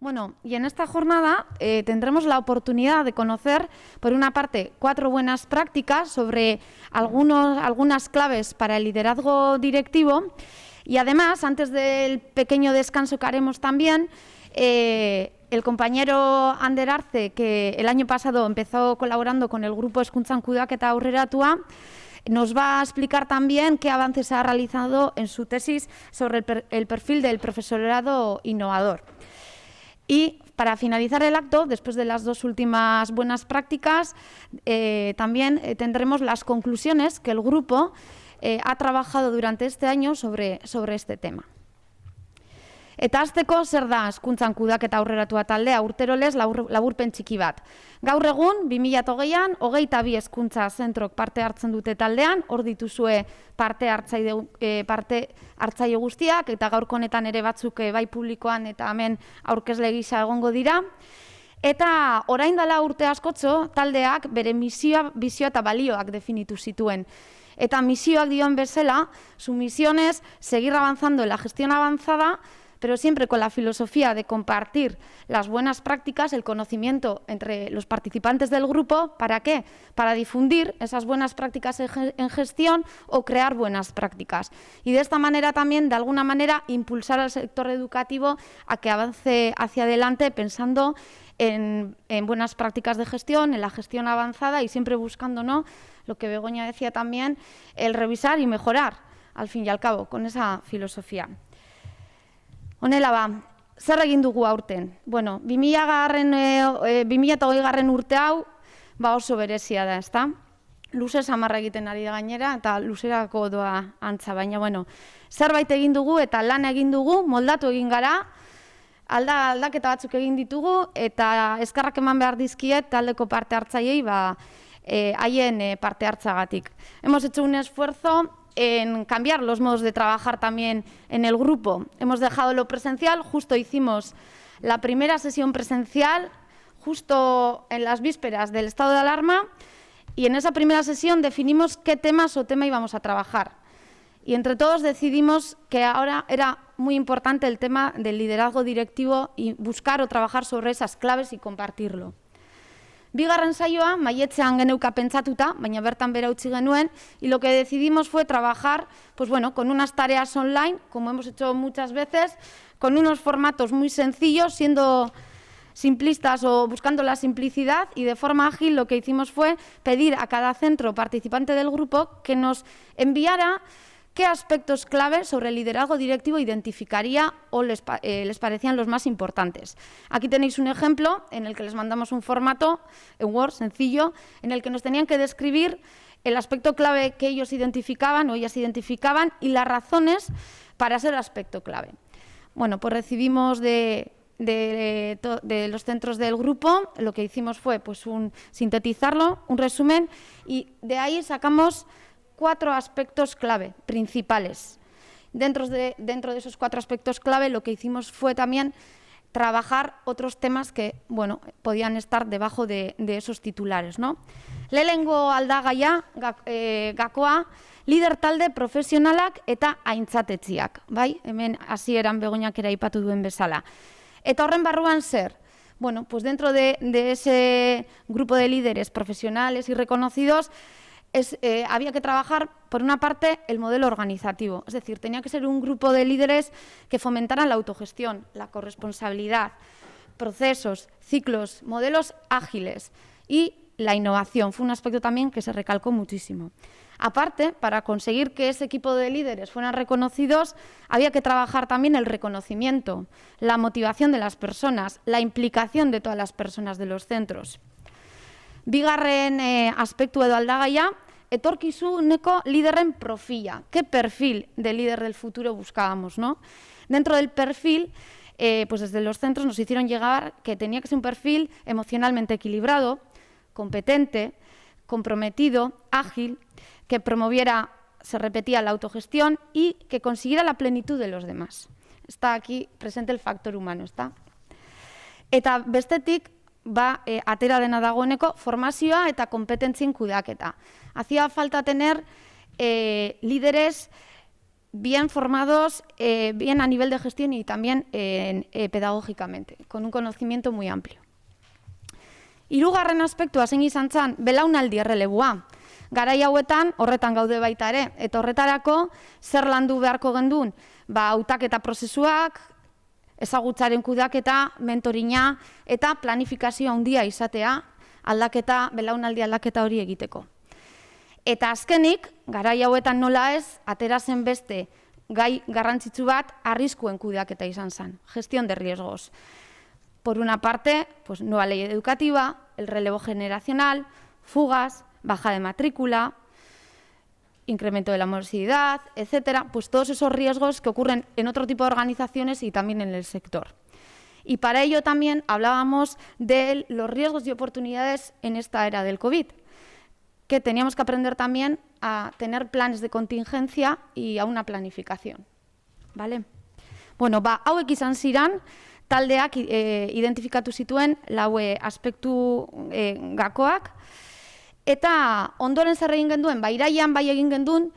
Bueno, y en esta jornada tendremos la oportunidad de conocer, por una parte, 4 buenas prácticas sobre algunas claves para el liderazgo directivo y además, antes del pequeño descanso que haremos también, el compañero Ander Arce, que el año pasado empezó colaborando con el grupo Hezkuntzan Kudeaketa Aurreratua, nos va a explicar también qué avances ha realizado en su tesis sobre el perfil del profesorado innovador. Y para finalizar el acto, después de las 2 últimas buenas prácticas, también tendremos las conclusiones que el grupo ha trabajado durante este año sobre este tema. Eta hasteko zer da Hezkuntzan Kudeaketa Aurreratua taldea, urtero lez laburpen txiki bat. Gaur egun, 2020an, 22 hezkuntza zentrok parte hartzen dute taldean, hor dituzue parte hartzaile guztiak, eta gaurko honetan ere batzuk bai publikoan eta hemen aurkezle gisa egongo dira. Eta orain dela urte askotxo, taldeak bere misioa, bizioa eta balioak definitu zituen. Eta misioak dioen bezala, su misión es seguir avanzando en la gestión avanzada, pero siempre con la filosofía de compartir las buenas prácticas, el conocimiento entre los participantes del grupo. ¿Para qué? Para difundir esas buenas prácticas en gestión o crear buenas prácticas. Y de esta manera también, de alguna manera, impulsar al sector educativo a que avance hacia adelante pensando en buenas prácticas de gestión, en la gestión avanzada y siempre buscando, ¿no?, lo que Begoña decía también, el revisar y mejorar, al fin y al cabo, con esa filosofía. Honela ba, zer egin dugu aurten? Bueno, 2020 urte hau oso berezia da, ezta? Luze samarra egiten ari da gainera eta luzerako doa antza, baina bueno, zerbait egin dugu eta lan egin dugu, moldatu egin gara, aldaketa batzuk egin ditugu eta eskerrak eman behar dizkiet taldeko parte hartzaileei haien parte hartzagatik. Hemos hecho un esfuerzo en cambiar los modos de trabajar también en el grupo. Hemos dejado lo presencial, justo hicimos la primera sesión presencial justo en las vísperas del estado de alarma y en esa primera sesión definimos qué temas o tema íbamos a trabajar. Y entre todos decidimos que ahora era muy importante el tema del liderazgo directivo y buscar o trabajar sobre esas claves y compartirlo. Bigarren saioa, maietzean geneuka pentsatuta, baina bertan bera utzi genuen, y lo que decidimos fue trabajar pues bueno, con unas tareas online, como hemos hecho muchas veces, con unos formatos muy sencillos, siendo simplistas o buscando la simplicidad, y de forma ágil lo que hicimos fue pedir a cada centro participante del grupo que nos enviara qué aspectos clave sobre el liderazgo directivo identificaría o les parecían los más importantes. Aquí tenéis un ejemplo en el que les mandamos un formato en Word sencillo, en el que nos tenían que describir el aspecto clave que ellos identificaban o ellas identificaban y las razones para ser aspecto clave. Bueno, pues recibimos de los centros del grupo, lo que hicimos fue pues sintetizarlo, un resumen, y de ahí sacamos 4 aspectos clave, principales. Dentro de esos 4 aspectos clave, lo que hicimos fue también trabajar otros temas que, bueno, podían estar debajo de esos titulares, ¿no? Lehenengo aldagaia, gakoa, lider talde profesionalak eta aintzatetziak, bai? Hemen hasieran Begoñak ere aipatu duen bezala. Eta horren barruan zer? Bueno, pues dentro de ese grupo de líderes profesionales y reconocidos, había que trabajar, por una parte, el modelo organizativo. Es decir, tenía que ser un grupo de líderes que fomentaran la autogestión, la corresponsabilidad, procesos, ciclos, modelos ágiles y la innovación. Fue un aspecto también que se recalcó muchísimo. Aparte, para conseguir que ese equipo de líderes fueran reconocidos, había que trabajar también el reconocimiento, la motivación de las personas, la implicación de todas las personas de los centros. Bigarren aspektu edo aldagaia, etorkizuneko liderren profila. ¿Qué perfil de líder del futuro buscábamos, no? Dentro del perfil, pues desde los centros nos hicieron llegar que tenía que ser un perfil emocionalmente equilibrado, competente, comprometido, ágil, que promoviera, se repetía, la autogestión y que consiguiera la plenitud de los demás. Está aquí presente el factor humano, ¿está? Eta bestetik, atera dena dagoeneko formazioa eta kompetentzien kudeaketa. Hacía falta tener líderes bien formados, bien a nivel de gestión y también pedagógicamente, con un conocimiento muy amplio. Hirugarren aspektua zein izan zen, belaunaldi erreleboa. Garai hauetan horretan gaude baita ere, eta horretarako zer landu beharko gendun, hautaketa prozesuak, ezagutzaren kudeaketa, mentorina eta planifikazio handia izatea, belaunaldi aldaketa hori egiteko. Eta azkenik, garai hauetan nola ez, atera zen beste gai garrantzitsu bat arriskuen kudeaketa izan zen, gestión de riesgos. Por una parte, pues, nueva ley educativa, el relevo generacional, fugas, baja de matrícula, incremento de la morosidad, etcétera, pues todos esos riesgos que ocurren en otro tipo de organizaciones y también en el sector. Y para ello también hablábamos de los riesgos y oportunidades en esta era del COVID, que teníamos que aprender también a tener planes de contingencia y a una planificación. ¿Vale? Bueno, hauek izan ziren, taldeak identifikatu zituen laue aspektu gakoak, eta ondoren zer egin genduen, irailean bai egin genduen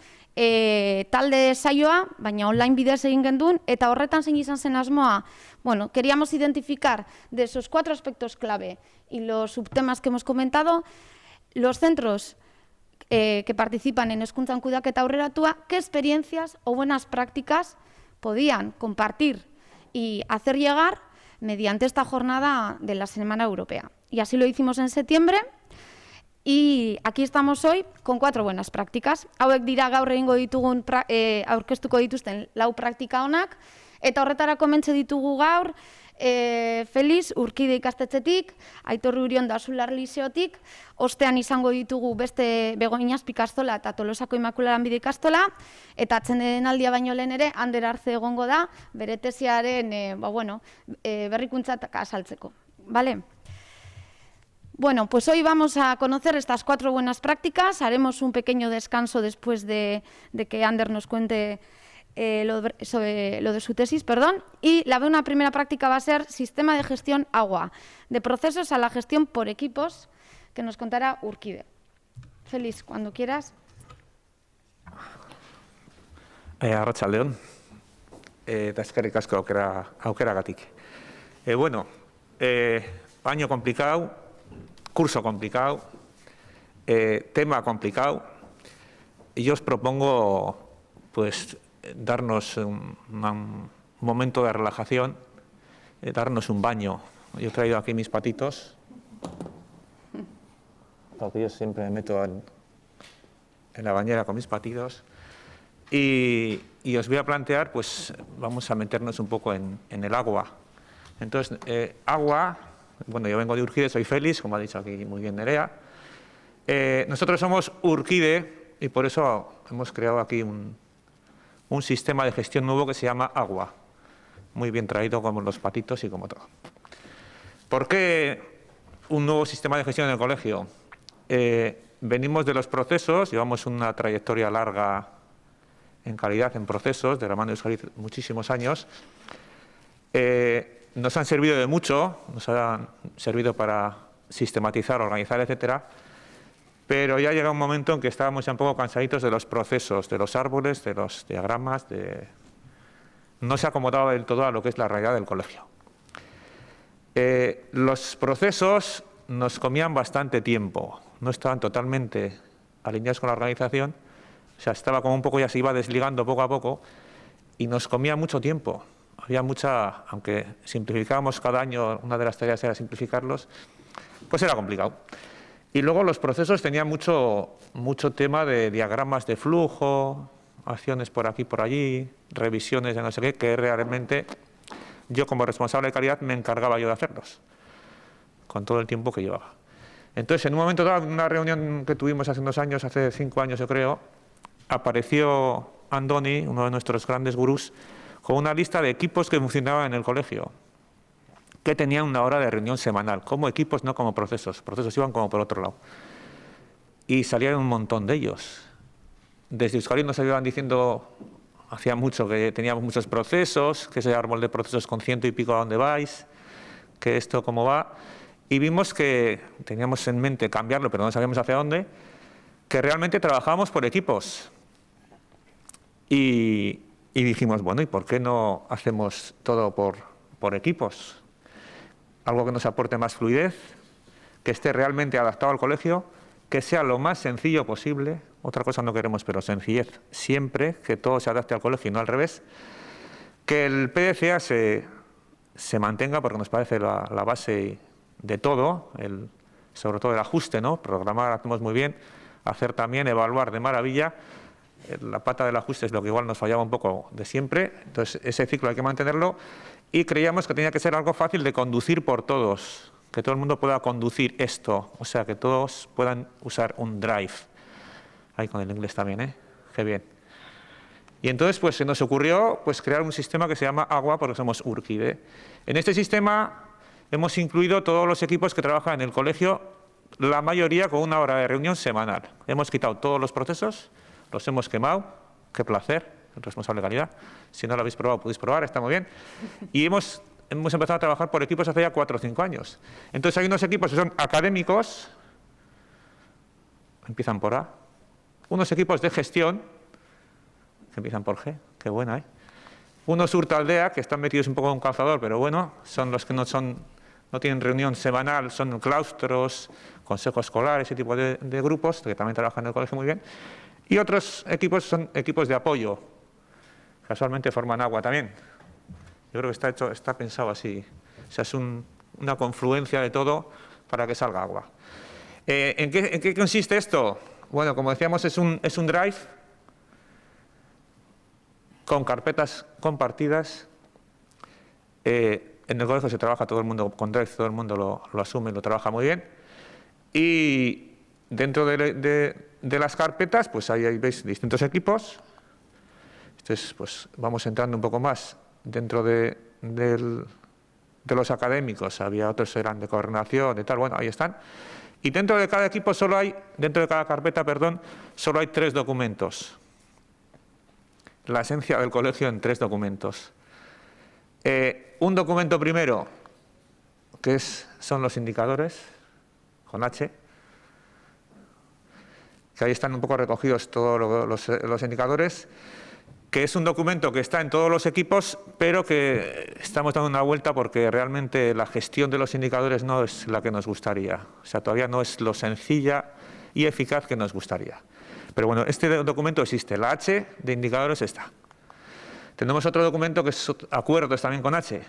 talde saioa, baina online bidez egin genduen, eta horretan zein izan zen asmoa. Bueno, queríamos identificar de esos 4 aspectos clave y los subtemas que hemos comentado, los centros que participan en hezkuntzan kudeaketa aurreratua, qué experiencias o buenas prácticas podían compartir y hacer llegar mediante esta jornada de la Semana Europea. Y así lo hicimos en septiembre y aquí estamos hoy con 4 buenas prácticas. Hauek dira gaur egingo ditugun aurkeztuko dituzten 4 praktika onak, eta horretarako mentxe ditugu gaur Feliz Urkide ikastetxetik, Aitor Urion Dasular Liseotik, ostean izango ditugu beste Begoña Azpikastola eta Tolosako Immaculada Lanbide ikastola, eta atsedenaldia baino lehen ere Ander Arze egongo da bere tesiaren berrikuntza azaltzeko. ¿Vale? Bueno, pues hoy vamos a conocer estas 4 buenas prácticas, haremos un pequeño descanso después de que Ander nos cuente lo de su tesis, y una primera práctica va a ser sistema de gestión agua, de procesos a la gestión por equipos, que nos contará Urkide. Feliz, cuando quieras. Arratsaldeon, eta eskerrik asko aukeragatik. Año complicado, curso complicado, tema complicado, y yo os propongo, pues, darnos un momento de relajación, darnos un baño. Yo he traído aquí mis patitos, porque yo siempre me meto en la bañera con mis patitos, y os voy a plantear, pues vamos a meternos un poco en el agua. Entonces, agua, bueno, yo vengo de Urkide, soy Félix, como ha dicho aquí muy bien Nerea. Nosotros somos Urkide y por eso hemos creado aquí un sistema de gestión nuevo que se llama agua, muy bien traído como los patitos y como todo. ¿Por qué un nuevo sistema de gestión en el colegio? Venimos de los procesos, llevamos una trayectoria larga en calidad en procesos, de la mano de Euskadi muchísimos años. Nos han servido de mucho, nos han servido para sistematizar, organizar, etcétera. Pero ya llega un momento en que estábamos ya un poco cansaditos de los procesos, de los árboles, de los diagramas, no se acomodaba del todo a lo que es la realidad del colegio. Los procesos nos comían bastante tiempo, no estaban totalmente alineados con la organización, o sea, estaba como un poco, ya se iba desligando poco a poco y nos comía mucho tiempo. Había aunque simplificábamos cada año, una de las tareas era simplificarlos, pues era complicado. Y luego los procesos tenían mucho tema de diagramas de flujo, acciones por aquí, por allí, revisiones de no sé qué, que realmente yo como responsable de calidad me encargaba yo de hacerlos, con todo el tiempo que llevaba. Entonces, en un momento dado, en una reunión que tuvimos hace unos años, hace 5 años yo creo, apareció Andoni, uno de nuestros grandes gurús, con una lista de equipos que funcionaban en el colegio, que tenían una hora de reunión semanal, como equipos, no como procesos. Procesos iban como por otro lado. Y salían un montón de ellos. Desde Euskadi nos iban diciendo, hacía mucho que teníamos muchos procesos, que ese árbol de procesos con 100 y pico a dónde vais, que esto cómo va. Y vimos que teníamos en mente cambiarlo, pero no sabíamos hacia dónde, que realmente trabajábamos por equipos. Y Y dijimos, bueno, ¿y por qué no hacemos todo por equipos? Algo que nos aporte más fluidez, que esté realmente adaptado al colegio, que sea lo más sencillo posible. Otra cosa no queremos, pero sencillez siempre, que todo se adapte al colegio y no al revés. Que el PDCA se mantenga, porque nos parece la base de todo, sobre todo el ajuste, ¿no? Programar hacemos muy bien, hacer también, evaluar de maravilla. La pata del ajuste es lo que igual nos fallaba un poco de siempre, entonces ese ciclo hay que mantenerlo, y creíamos que tenía que ser algo fácil de conducir por todos, que todo el mundo pueda conducir esto, o sea, que todos puedan usar un drive. Ahí con el inglés también, ¿eh? Qué bien. Y entonces pues se nos ocurrió pues crear un sistema que se llama Agua, porque somos Urquide. En este sistema hemos incluido todos los equipos que trabajan en el colegio, la mayoría con una hora de reunión semanal. Hemos quitado todos los procesos, los hemos quemado, qué placer, el responsable de calidad. Si no lo habéis probado, podéis probar, está muy bien. Y hemos empezado a trabajar por equipos hace ya 4 o 5 años. Entonces hay unos equipos que son académicos, empiezan por A, unos equipos de gestión, que empiezan por G, qué buena, ¿eh? Unos Urtaldea, que están metidos un poco en un calzador, pero bueno, son los que no tienen reunión semanal, son claustros, consejo escolar, ese tipo de grupos, que también trabajan en el colegio muy bien. Y otros equipos son equipos de apoyo, casualmente forman Agua también. Yo creo que está pensado así, o sea, es una confluencia de todo para que salga Agua. ¿En qué consiste esto? Bueno, como decíamos, es un drive con carpetas compartidas. En el colegio se trabaja todo el mundo con drive, todo el mundo lo asume, lo trabaja muy bien. Y dentro de las carpetas, pues ahí veis distintos equipos. Entonces, pues vamos entrando un poco más dentro de los académicos. Había otros que eran de coordinación, de tal, bueno, ahí están. Y dentro de cada equipo dentro de cada carpeta, perdón, solo hay 3 documentos. La esencia del colegio en 3 documentos. Un documento primero, que son los indicadores, con H, que ahí están un poco recogidos todos los indicadores, que es un documento que está en todos los equipos, pero que estamos dando una vuelta porque realmente la gestión de los indicadores no es la que nos gustaría. O sea, todavía no es lo sencilla y eficaz que nos gustaría. Pero bueno, este documento existe, la H de indicadores está. Tenemos otro documento que es acuerdos también con H,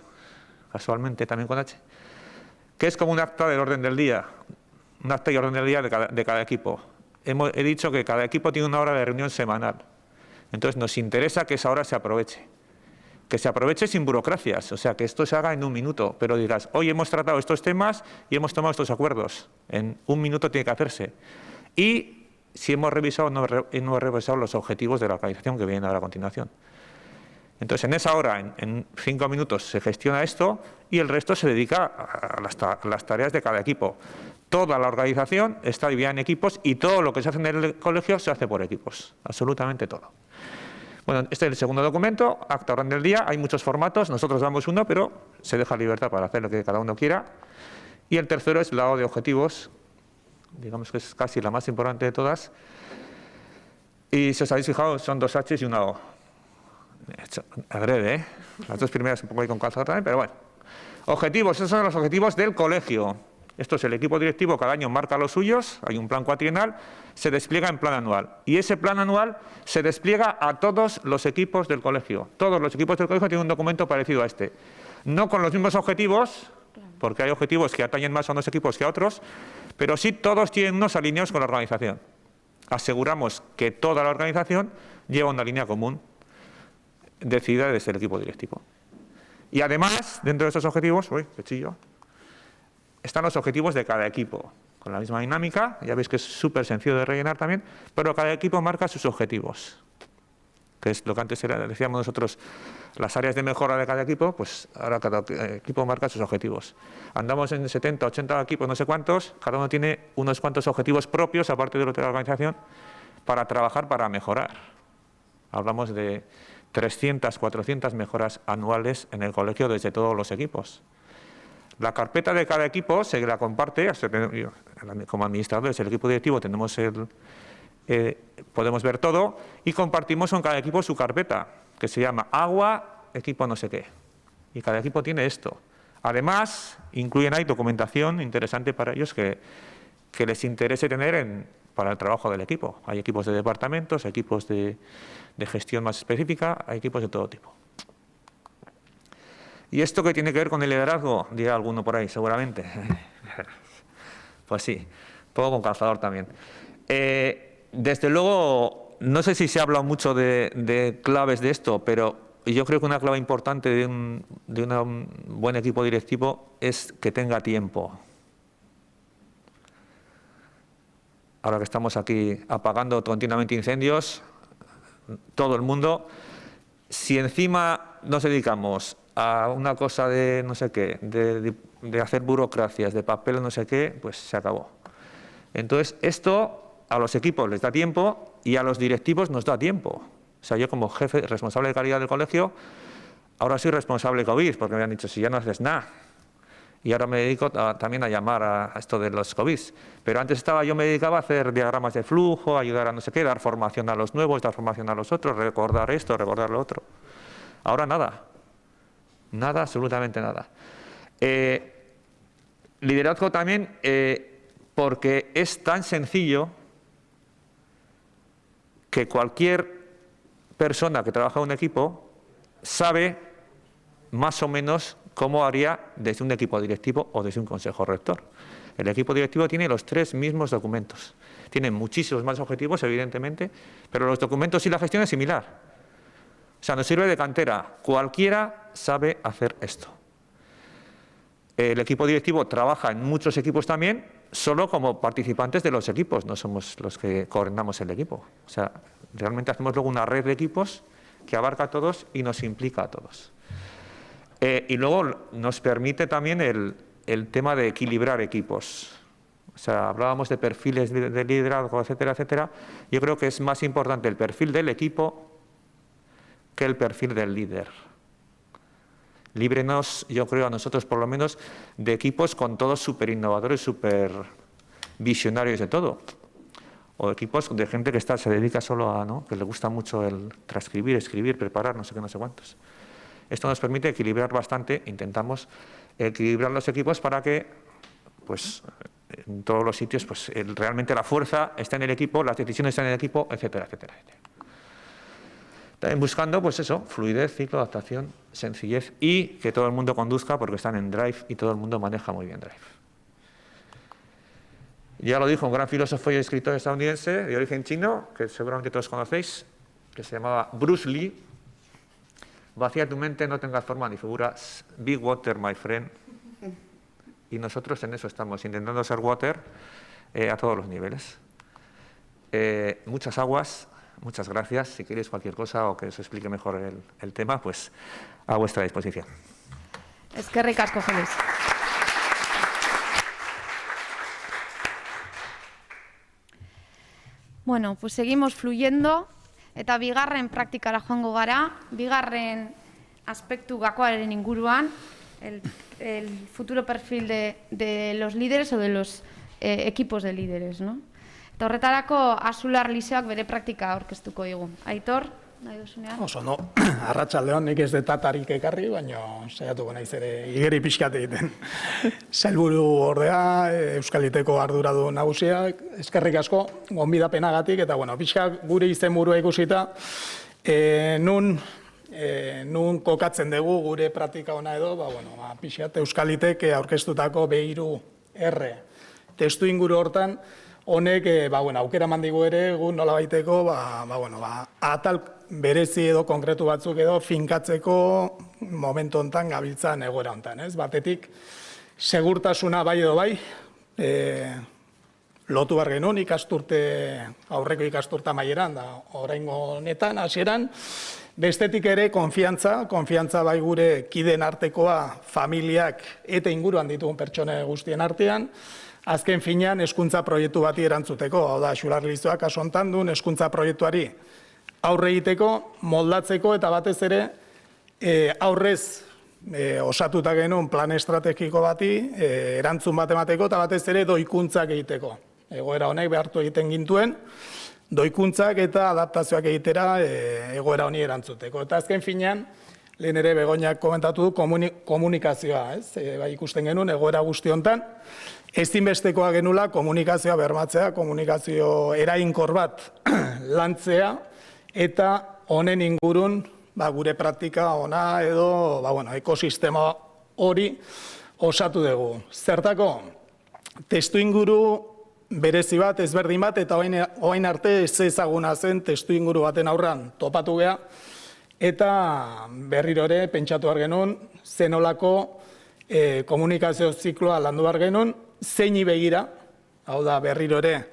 casualmente también con H, que es como un acta del orden del día, un acta y orden del día de cada equipo. He dicho que cada equipo tiene una hora de reunión semanal. Entonces nos interesa que esa hora se aproveche. Que se aproveche sin burocracias, o sea, que esto se haga en 1 minuto. Pero dirás, hoy hemos tratado estos temas y hemos tomado estos acuerdos. En 1 minuto tiene que hacerse. Y si hemos revisado o no hemos revisado los objetivos de la organización que vienen ahora a continuación. Entonces, en esa hora, en 5 minutos, se gestiona esto y el resto se dedica a las tareas de cada equipo. Toda la organización está dividida en equipos y todo lo que se hace en el colegio se hace por equipos, absolutamente todo. Bueno, este es el segundo documento, acta orden del día, hay muchos formatos, nosotros damos uno, pero se deja libertad para hacer lo que cada uno quiera. Y el tercero es la O de objetivos, digamos que es casi la más importante de todas. Y si os habéis fijado, son 2 H's y una O. Agrede, ¿eh? Las 2 primeras un poco ahí con calzado también, pero bueno. Objetivos, esos son los objetivos del colegio. Esto es el equipo directivo, cada año marca los suyos, hay un plan cuatrienal, se despliega en plan anual. Y ese plan anual se despliega a todos los equipos del colegio. Todos los equipos del colegio tienen un documento parecido a este. No con los mismos objetivos, porque hay objetivos que atañen más a unos equipos que a otros, pero sí todos tienen unos alineados con la organización. Aseguramos que toda la organización lleva una línea común, decidida desde el equipo directivo. Y además, dentro de esos objetivos, están los objetivos de cada equipo, con la misma dinámica, ya veis que es súper sencillo de rellenar también, pero cada equipo marca sus objetivos, que es lo que antes decíamos nosotros, las áreas de mejora de cada equipo, pues ahora cada equipo marca sus objetivos. Andamos en 70, 80 equipos, no sé cuántos, cada uno tiene unos cuantos objetivos propios, aparte de lo de la organización, para trabajar, para mejorar. Hablamos de 300, 400 mejoras anuales en el colegio desde todos los equipos. La carpeta de cada equipo se la comparte, como administradores del equipo directivo tenemos podemos ver todo y compartimos con cada equipo su carpeta. que se llama agua, equipo no sé qué. Y cada equipo tiene esto. Además, incluyen ahí documentación interesante para ellos que les interese tener para el trabajo del equipo. Hay equipos de departamentos, equipos de gestión más específica, hay equipos de todo tipo. ¿Y esto qué tiene que ver con el liderazgo? Dirá alguno por ahí, seguramente. Pues sí, poco con calzador también. Desde luego, no sé si se ha hablado mucho de claves de esto, pero yo creo que una clave importante de un buen equipo directivo es que tenga tiempo. Ahora que estamos aquí apagando continuamente incendios, todo el mundo, si encima nos dedicamos a una cosa de no sé qué, de hacer burocracias, de papel no sé qué, pues se acabó. Entonces, esto a los equipos les da tiempo y a los directivos nos da tiempo. O sea, yo como jefe responsable de calidad del colegio, ahora soy responsable de COVID, porque me han dicho, si ya no haces nada. Y ahora me dedico también a llamar a esto de los COVID. Pero antes yo me dedicaba a hacer diagramas de flujo, ayudar a no sé qué, dar formación a los nuevos, dar formación a los otros, recordar esto, recordar lo otro. Ahora nada. Nada, absolutamente nada. Liderazgo también, porque es tan sencillo que cualquier persona que trabaja en un equipo sabe más o menos cómo haría desde un equipo directivo o desde un consejo rector. El equipo directivo tiene los 3 mismos documentos. Tiene muchísimos más objetivos, evidentemente, pero los documentos y la gestión es similar. O sea, nos sirve de cantera. Cualquiera sabe hacer esto. El equipo directivo trabaja en muchos equipos también, solo como participantes de los equipos, no somos los que coordinamos el equipo. O sea, realmente hacemos luego una red de equipos que abarca a todos y nos implica a todos. Y luego nos permite también el tema de equilibrar equipos. O sea, hablábamos de perfiles de liderazgo, etcétera, etcétera. Yo creo que es más importante el perfil del equipo que el perfil del líder. Líbrenos, yo creo, a nosotros por lo menos, de equipos con todos súper innovadores, súper visionarios de todo. O equipos de gente que se dedica solo a, ¿no?, que le gusta mucho el transcribir, escribir, preparar, no sé qué, no sé cuántos. Esto nos permite equilibrar bastante, intentamos equilibrar los equipos para que, pues, en todos los sitios, pues, realmente la fuerza está en el equipo, las decisiones están en el equipo, etcétera, etcétera, etcétera. También buscando, pues eso, fluidez, ciclo, adaptación, sencillez y que todo el mundo conduzca porque están en Drive y todo el mundo maneja muy bien Drive. Ya lo dijo un gran filósofo y escritor estadounidense de origen chino, que seguramente todos conocéis, que se llamaba Bruce Lee. Vacía tu mente, no tengas forma ni figuras. Be water, my friend. Y nosotros en eso estamos, intentando ser water a todos los niveles. Muchas aguas. Muchas gracias. Si queréis cualquier cosa o que os explique mejor el tema, pues a vuestra disposición. Eskerrik asko, Feliz. Bueno, pues seguimos fluyendo eta bigarren praktikara joango gara. Bigarren aspektu gakoaren inguruan, el futuro perfil de los líderes o de los equipos de líderes, ¿no? Eta horretarako Azular Lizeoak bere praktika aurkeztuko digu. Aitor, nahi duzunean? Oso, no. Arratsaldeon nik ez detatarik ekarri, baina saiatuko naiz ere igeri pixkat egiten. Sailburu ordea, Euskalteko arduradun nagusiak, eskerrik asko, gonbidapenagatik, eta bueno, pixkat gure izenburua ikusita, nun kokatzen dugu gure praktika ona edo, pixkat Euskalitek aurkeztutako B3R testu inguru hortan, honek aukera mandigu ere egun nola baiteko atal berezi edo konkretu batzuk edo finkatzeko momentu hontan gabiltzan egoera hontan, ez? Batetik segurtasuna bai edo bai, lotu behar genuen aurreko ikasturte amaieran da oraingo honetan hasieran, bestetik ere konfiantza bai gure kideen artekoa, familiak eta inguruan ditugun pertsone guztien artean. Azken finean, hezkuntza proiektu bati erantzuteko, hau da, Azular Lizeoak kasu hontan duen hezkuntza proiektuari aurre egiteko, moldatzeko eta batez ere aurrez osatuta genuen plan estrategiko bati erantzun bat emateko eta batez ere doikuntzak egiteko. Egoera honek behartu egiten gintuen, doikuntzak eta adaptazioak egitera egoera honi erantzuteko. Eta azken finean, lehen ere Begoñak komentatu du komunikazioa, ez? Bai ikusten genuen egoera guzti hontan, ezinbestekoa genula komunikazioa bermatzea, komunikazio eraginkor bat lantzea, eta honen ingurun gure praktika ona edo ekosistema hori osatu dugu. Zertako, testu inguru berezi bat, ezberdin bat, eta orain arte ez ezaguna zen testu inguru baten aurran topatu gea, eta berriro ere pentsatu behar genuen, zenolako komunikazio zikloa landu behar genuen, zeini begira, hau da berriro ere,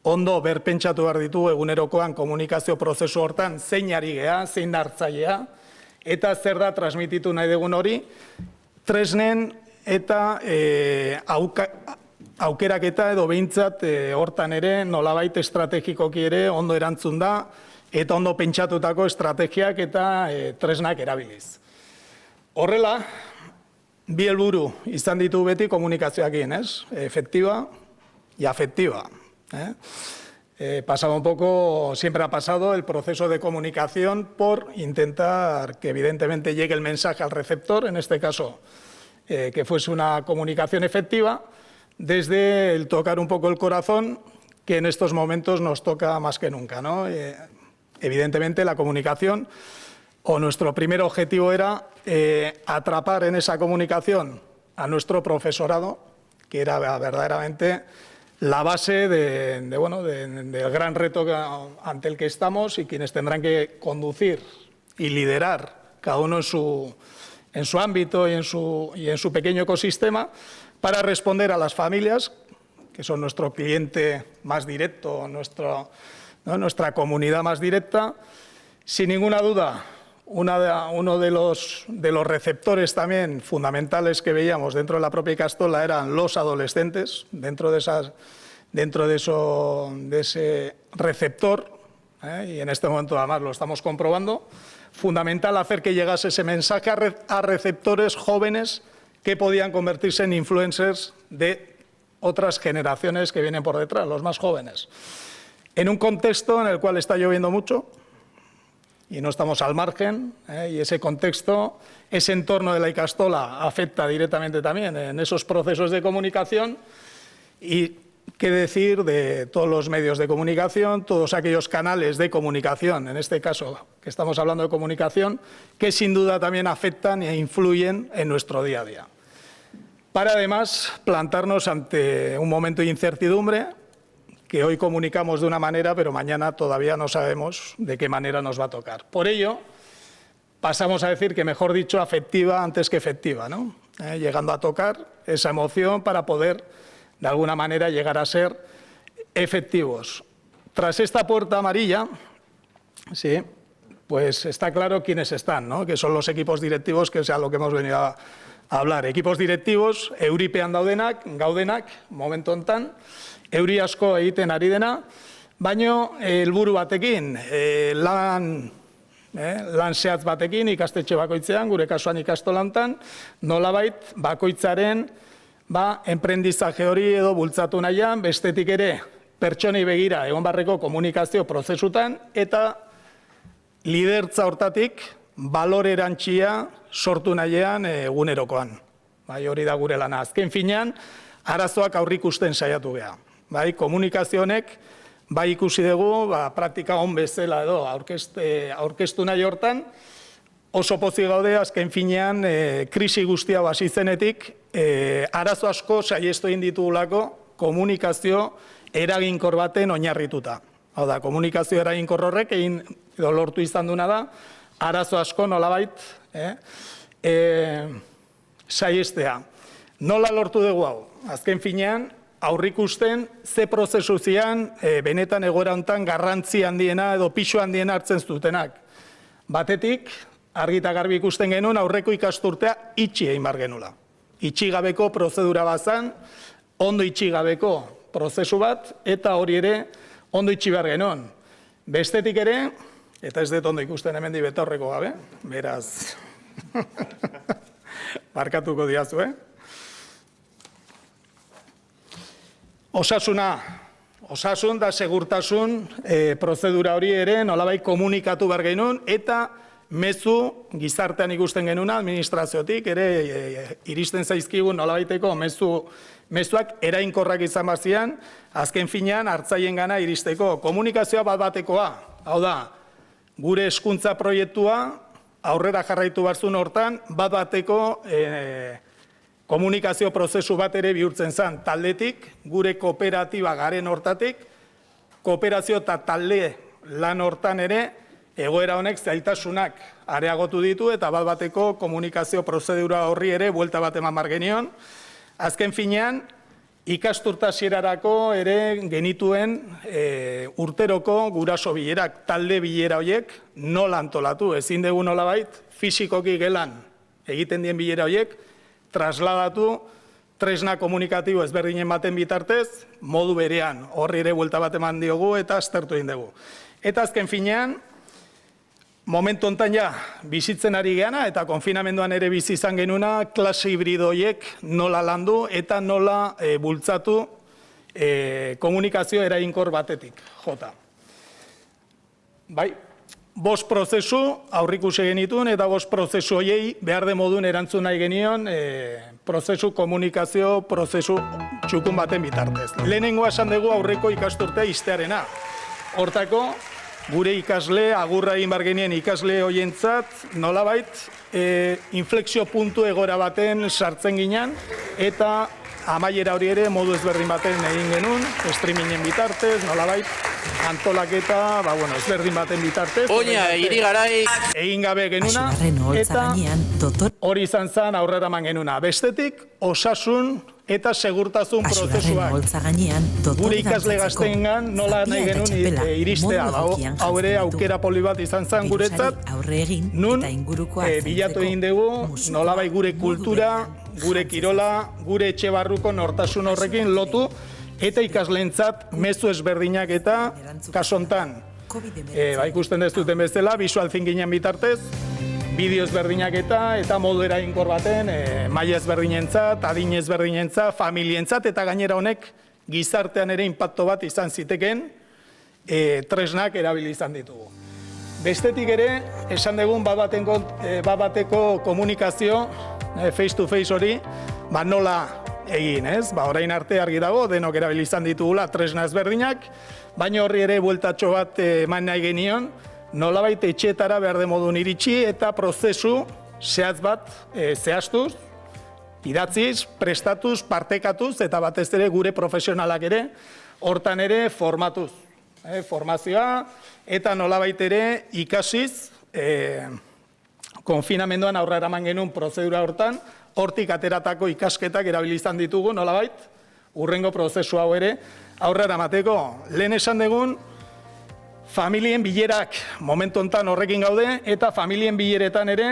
ondo berpentsatu behar ditu egunerokoan komunikazio prozesu hortan, zein ari gea, zein hartzailea, eta zer da transmititu nahi dugun hori, tresnen eta aukeraketa edo behintzat hortan ere nolabait estrategikoki ere ondo erantzun da, eta ondo pentsatutako estrategiak eta tresnak erabiliz. Horrela, bi helburu izan ditu beti komunikazioakin, ez? Efectiva y afectiva. Pasaba un poco, siempre ha pasado el proceso de comunicación por intentar que evidentemente llegue el mensaje al receptor, en este caso que fuese una comunicación efectiva, desde el tocar un poco el corazón, que en estos momentos nos toca más que nunca, ¿no? Evidentemente la comunicación, o nuestro primer objetivo era atrapar en esa comunicación a nuestro profesorado, que era verdaderamente la base del gran reto ante el que estamos y quienes tendrán que conducir y liderar cada uno en su ámbito y en su pequeño ecosistema para responder a las familias, que son nuestro cliente más directo, nuestra comunidad más directa. Sin ninguna duda, uno de los receptores también fundamentales que veíamos dentro de la propia Ikastola eran los adolescentes, dentro de ese receptor, y en este momento además lo estamos comprobando, fundamental hacer que llegase ese mensaje a receptores jóvenes que podían convertirse en influencers de otras generaciones que vienen por detrás, los más jóvenes. En un contexto en el cual está lloviendo mucho, y no estamos al margen, y ese contexto, ese entorno de la Ikastola afecta directamente también en esos procesos de comunicación, y qué decir de todos los medios de comunicación, todos aquellos canales de comunicación, en este caso que estamos hablando de comunicación, que sin duda también afectan e influyen en nuestro día a día. Para además plantarnos ante un momento de incertidumbre, que hoy comunicamos de una manera, pero mañana todavía no sabemos de qué manera nos va a tocar. Por ello, pasamos a decir que, mejor dicho, afectiva antes que efectiva, ¿no? Llegando a tocar esa emoción para poder, de alguna manera, llegar a ser efectivos. Tras esta puerta amarilla, sí, pues está claro quiénes están, ¿no? Que son los equipos directivos, que es a lo que hemos venido a hablar. Equipos directivos, euripean gaudenak, momentu hontan, euri asko egiten ari dena, baino helburu batekin, lan zehatz batekin ikastetxe bakoitzean, gure kasuan ikastolantan, nolabait bakoitzaren enprendizaje hori edo bultzatu nahian, bestetik ere pertsonei begira egon barreko komunikazio prozesutan, eta lidertza hortatik balore erantsia sortu nahian egunerokoan. Hori da gure lana. Azken finean, arazoak aurrikusten saiatu geha. Komunikazio honek, ikusi dugu, praktika on bezala edo aurkeztu nahi hortan, oso pozik gaude azken finean krisi guztia hasi zenetik, arazo asko saiestu egin ditugulako komunikazio eraginkor baten oinarrituta. Hau da, komunikazio eraginkor horrek edo lortu izan duna da, arazo asko nolabait saiestea. Nola lortu dugu hau? Azken finean, aurrikusten ze prozesu zian benetan egoera hontan garrantzi handiena edo pisu handiena hartzen zutenak. Batetik, argi eta garbi ikusten genuen aurreko ikasturtea itxi egin bar genula. Itxi gabeko prozedura bazan, ondo itxi gabeko prozesu bat, eta hori ere ondo itxi behar genuen. Bestetik ere, eta ez dut ondo ikusten hemendik betaurreko gabe, beraz, barkatuko diazu, Osasuna, osasun da segurtasun prozedura hori ere nolabait komunikatu behar genuen, eta mezu gizartean ikusten genuna administraziotik, ere iristen zaizkigun nolabaiteko mezuak erainkorrak izan bazian, azken finean hartzaien gana iristeko. Komunikazioa bat-batekoa, hau da, gure hezkuntza proiektua aurrera jarraitu barzun hortan, bat-bateko komunikazio prozesu bat ere bihurtzen zen taldetik, gure kooperatiba garen hortatik, kooperazio eta talde lan hortan ere, egoera honek zailtasunak areagotu ditu eta bat-bateko komunikazio prozedura horri ere buelta bat eman behar genion. Azken finean, ikasturte hasierarako ere genituen urteroko guraso bilerak, talde bilera horiek nola antolatu. Ezin dugu nolabait, fisikoki gelan egiten dien bilera horiek, trasladatu tresna komunikatibo ezberdinen baten bitartez, modu berean, horri ere buelta bat eman diogu eta aztertu egin dugu. Eta azken finean, momentu hontan ja, bizitzen ari geana eta konfinamenduan ere bizi izan genuna, klase hibrido horiek nola landu eta nola bultzatu komunikazio eraginkor batetik, jota. Bai, 5 prozesu aurrikusi genituen eta 5 prozesu horiei behar de modun erantzun nahi genion prozesu komunikazio prozesu txukun baten bitartez. Lehenengoa esan dugu aurreko ikasturtea ixtearena. Hortako, gure ikasle, agurra egin bar genien ikasle hoientzat, nolabait, inflexio puntu egora baten sartzen ginen, eta amaiera hori ere modu ezberdin baten egin genuen, streamingen bitartez, nolabait, antolaketa, ezberdin baten bitartez. Oina, irigarai! Egin gabe genuna, eta hori izan zen aurrera eman genuna. Bestetik, osasun eta segurtasun prozesuak. Gure ikasle gazteengan nola nahi genuen iristea. Hau ere aukera poli bat izan zen guretzat, nun bilatu egin dugu nolabai gure kultura, gure kirola, gure etxe barruko nortasun horrekin lotu, eta ikasleentzat mezu ezberdinak eta kasontan. Ikusten ez duten bezala, visual thinkingen bitartez, bideo ezberdinak eta modu eraginkor baten, maila ezberdinentzat, adin ezberdinentzat, familientzat, eta gainera honek gizartean ere inpakto bat izan ziteken tresnak erabili izan ditugu. Bestetik ere, esan dugun bat-bateko komunikazio, face to face hori, nola egin, ez? Orain arte argi dago, denok erabili izan ditugula tresna ezberdinak, baina horri ere bueltatxo bat eman nahi genion, nolabait etxeetara behar de modun iritsi eta prozesu zehatz bat zehaztuz, idatziz, prestatuz, partekatuz eta batez ere gure profesionalak ere hortan ere formatuz. Formazioa eta nolabait ere ikasiz konfinamenduan aurrera eman genuen prozedura hortan, hortik ateratako ikasketak erabili izan ditugu nolabait, hurrengo prozesu hau ere aurrera emateko. Lehen esan dugun, familien bilerak momentu honetan horrekin gaude, eta familien bileretan ere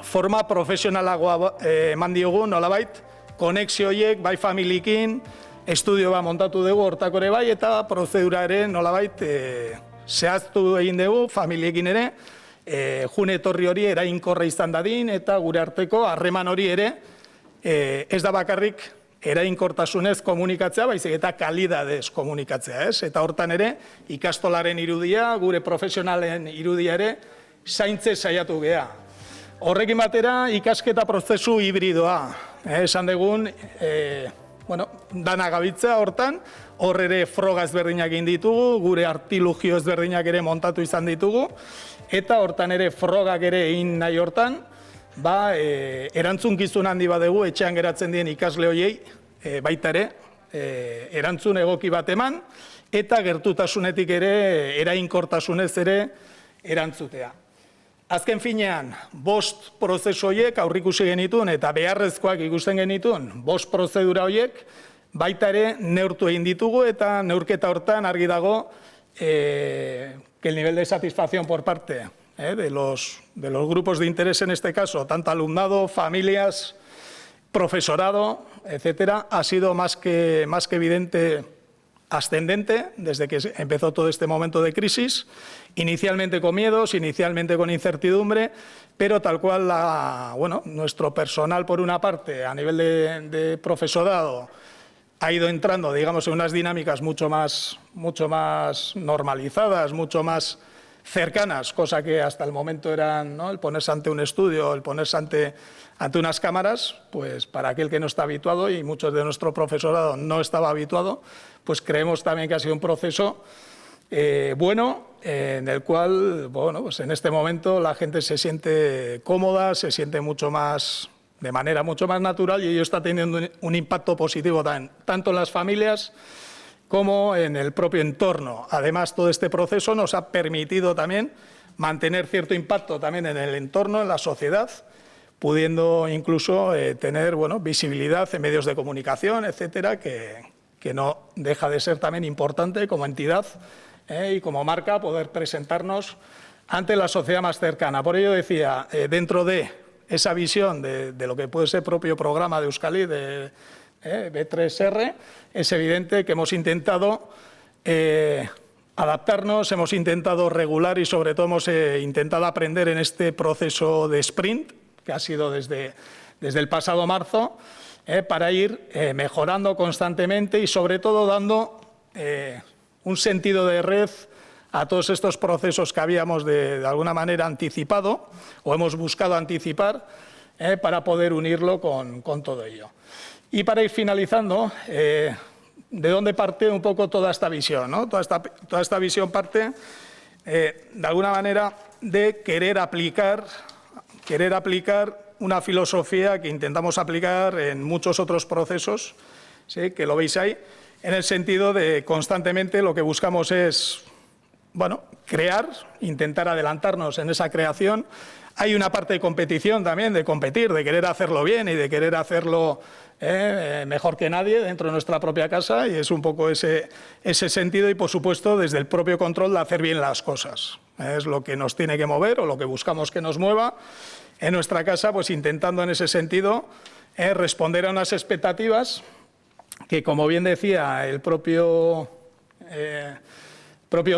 forma profesionalagoa eman diogu nolabait, konexio horiek bai familiekin, estudio bat montatu dugu hortako ere bai, eta prozedura ere nolabait zehaztu egin dugu familiekin ere, june etorri hori erainkorra izan dadin, eta gure arteko harreman hori ere ez da bakarrik erainkortasunez komunikatzea, baizik eta kalidadez komunikatzea, ez? Eta hortan ere, ikastolaren irudia, gure profesionalen irudia ere, zaintze saiatu geha. Horrekin batera, ikasketa prozesu hibridoa. Esan dugun, dana gabiltzea hortan, hor ere froga ezberdinak egin ditugu, gure artilugio ezberdinak ere montatu izan ditugu, eta hortan ere frogak ere egin nahi hortan, erantzunkizun handi badegu etxean geratzen dien ikasle horiei, baita ere, erantzun egoki bat eman, eta gertutasunetik ere, erainkortasunez ere erantzutea. Azken finean, 5 prozesu horiek aurrikusi genituen eta beharrezkoak ikusten genituen 5 prozedura horiek, baita ere neurtu egin ditugu eta neurketa hortan argi dago que el nivel de satisfacción por parte de los grupos de interés en este caso, tanto alumnado, familias, profesorado, etcétera, ha sido más que evidente ascendente desde que empezó todo este momento de crisis, inicialmente con miedos, inicialmente con incertidumbre, pero tal cual nuestro personal, por una parte, a nivel de profesorado, ha ido entrando, digamos, en unas dinámicas mucho más normalizadas, mucho más cercanas, cosa que hasta el momento eran, ¿no?, el ponerse ante un estudio, el ponerse ante unas cámaras, pues para aquel que no está habituado, y muchos de nuestro profesorado no estaba habituado, pues creemos también que ha sido un proceso bueno, en el cual, bueno, pues en este momento la gente se siente cómoda, se siente de manera mucho más natural, y ello está teniendo un impacto positivo tanto en las familias como en el propio entorno. Además, todo este proceso nos ha permitido también mantener cierto impacto también en el entorno, en la sociedad, pudiendo incluso tener, bueno, visibilidad en medios de comunicación, etcétera, que no deja de ser también importante como entidad y como marca poder presentarnos ante la sociedad más cercana. Por ello decía, dentro de esa visión de lo que puede ser propio programa de Euskadi, de B3R, es evidente que hemos intentado adaptarnos, hemos intentado regular y sobre todo hemos intentado aprender en este proceso de sprint, que ha sido desde el pasado marzo, para ir mejorando constantemente y sobre todo dando un sentido de red a todos estos procesos que habíamos de alguna manera anticipado o hemos buscado anticipar para poder unirlo con todo ello. Y para ir finalizando, ¿de dónde parte un poco toda esta visión, ¿no? Toda esta visión parte, de alguna manera, de querer aplicar una filosofía que intentamos aplicar en muchos otros procesos, ¿sí?, que lo veis ahí, en el sentido de constantemente lo que buscamos es, bueno, crear, intentar adelantarnos en esa creación. Hay una parte de competición también, de competir, de querer hacerlo bien y de querer hacerlo mejor que nadie dentro de nuestra propia casa, y es un poco ese sentido, y por supuesto desde el propio control de hacer bien las cosas. Es lo que nos tiene que mover o lo que buscamos que nos mueva en nuestra casa, pues intentando en ese sentido responder a unas expectativas que, como bien decía el propio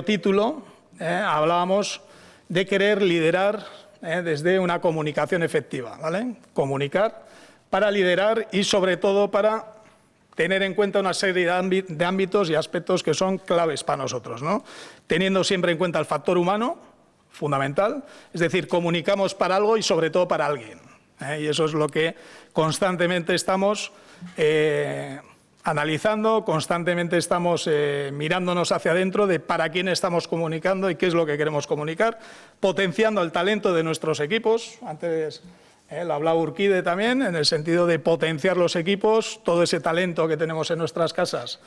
título, hablábamos de querer liderar desde una comunicación efectiva, ¿vale? Comunicar para liderar y sobre todo para tener en cuenta una serie de ámbitos y aspectos que son claves para nosotros, ¿no? Teniendo siempre en cuenta el factor humano, fundamental, es decir, comunicamos para algo y sobre todo para alguien, y eso es lo que constantemente estamos analizando, constantemente estamos mirándonos hacia adentro de para quién estamos comunicando y qué es lo que queremos comunicar, potenciando el talento de nuestros equipos. Antes lo hablaba Urquide también, en el sentido de potenciar los equipos, todo ese talento que tenemos en nuestras casas,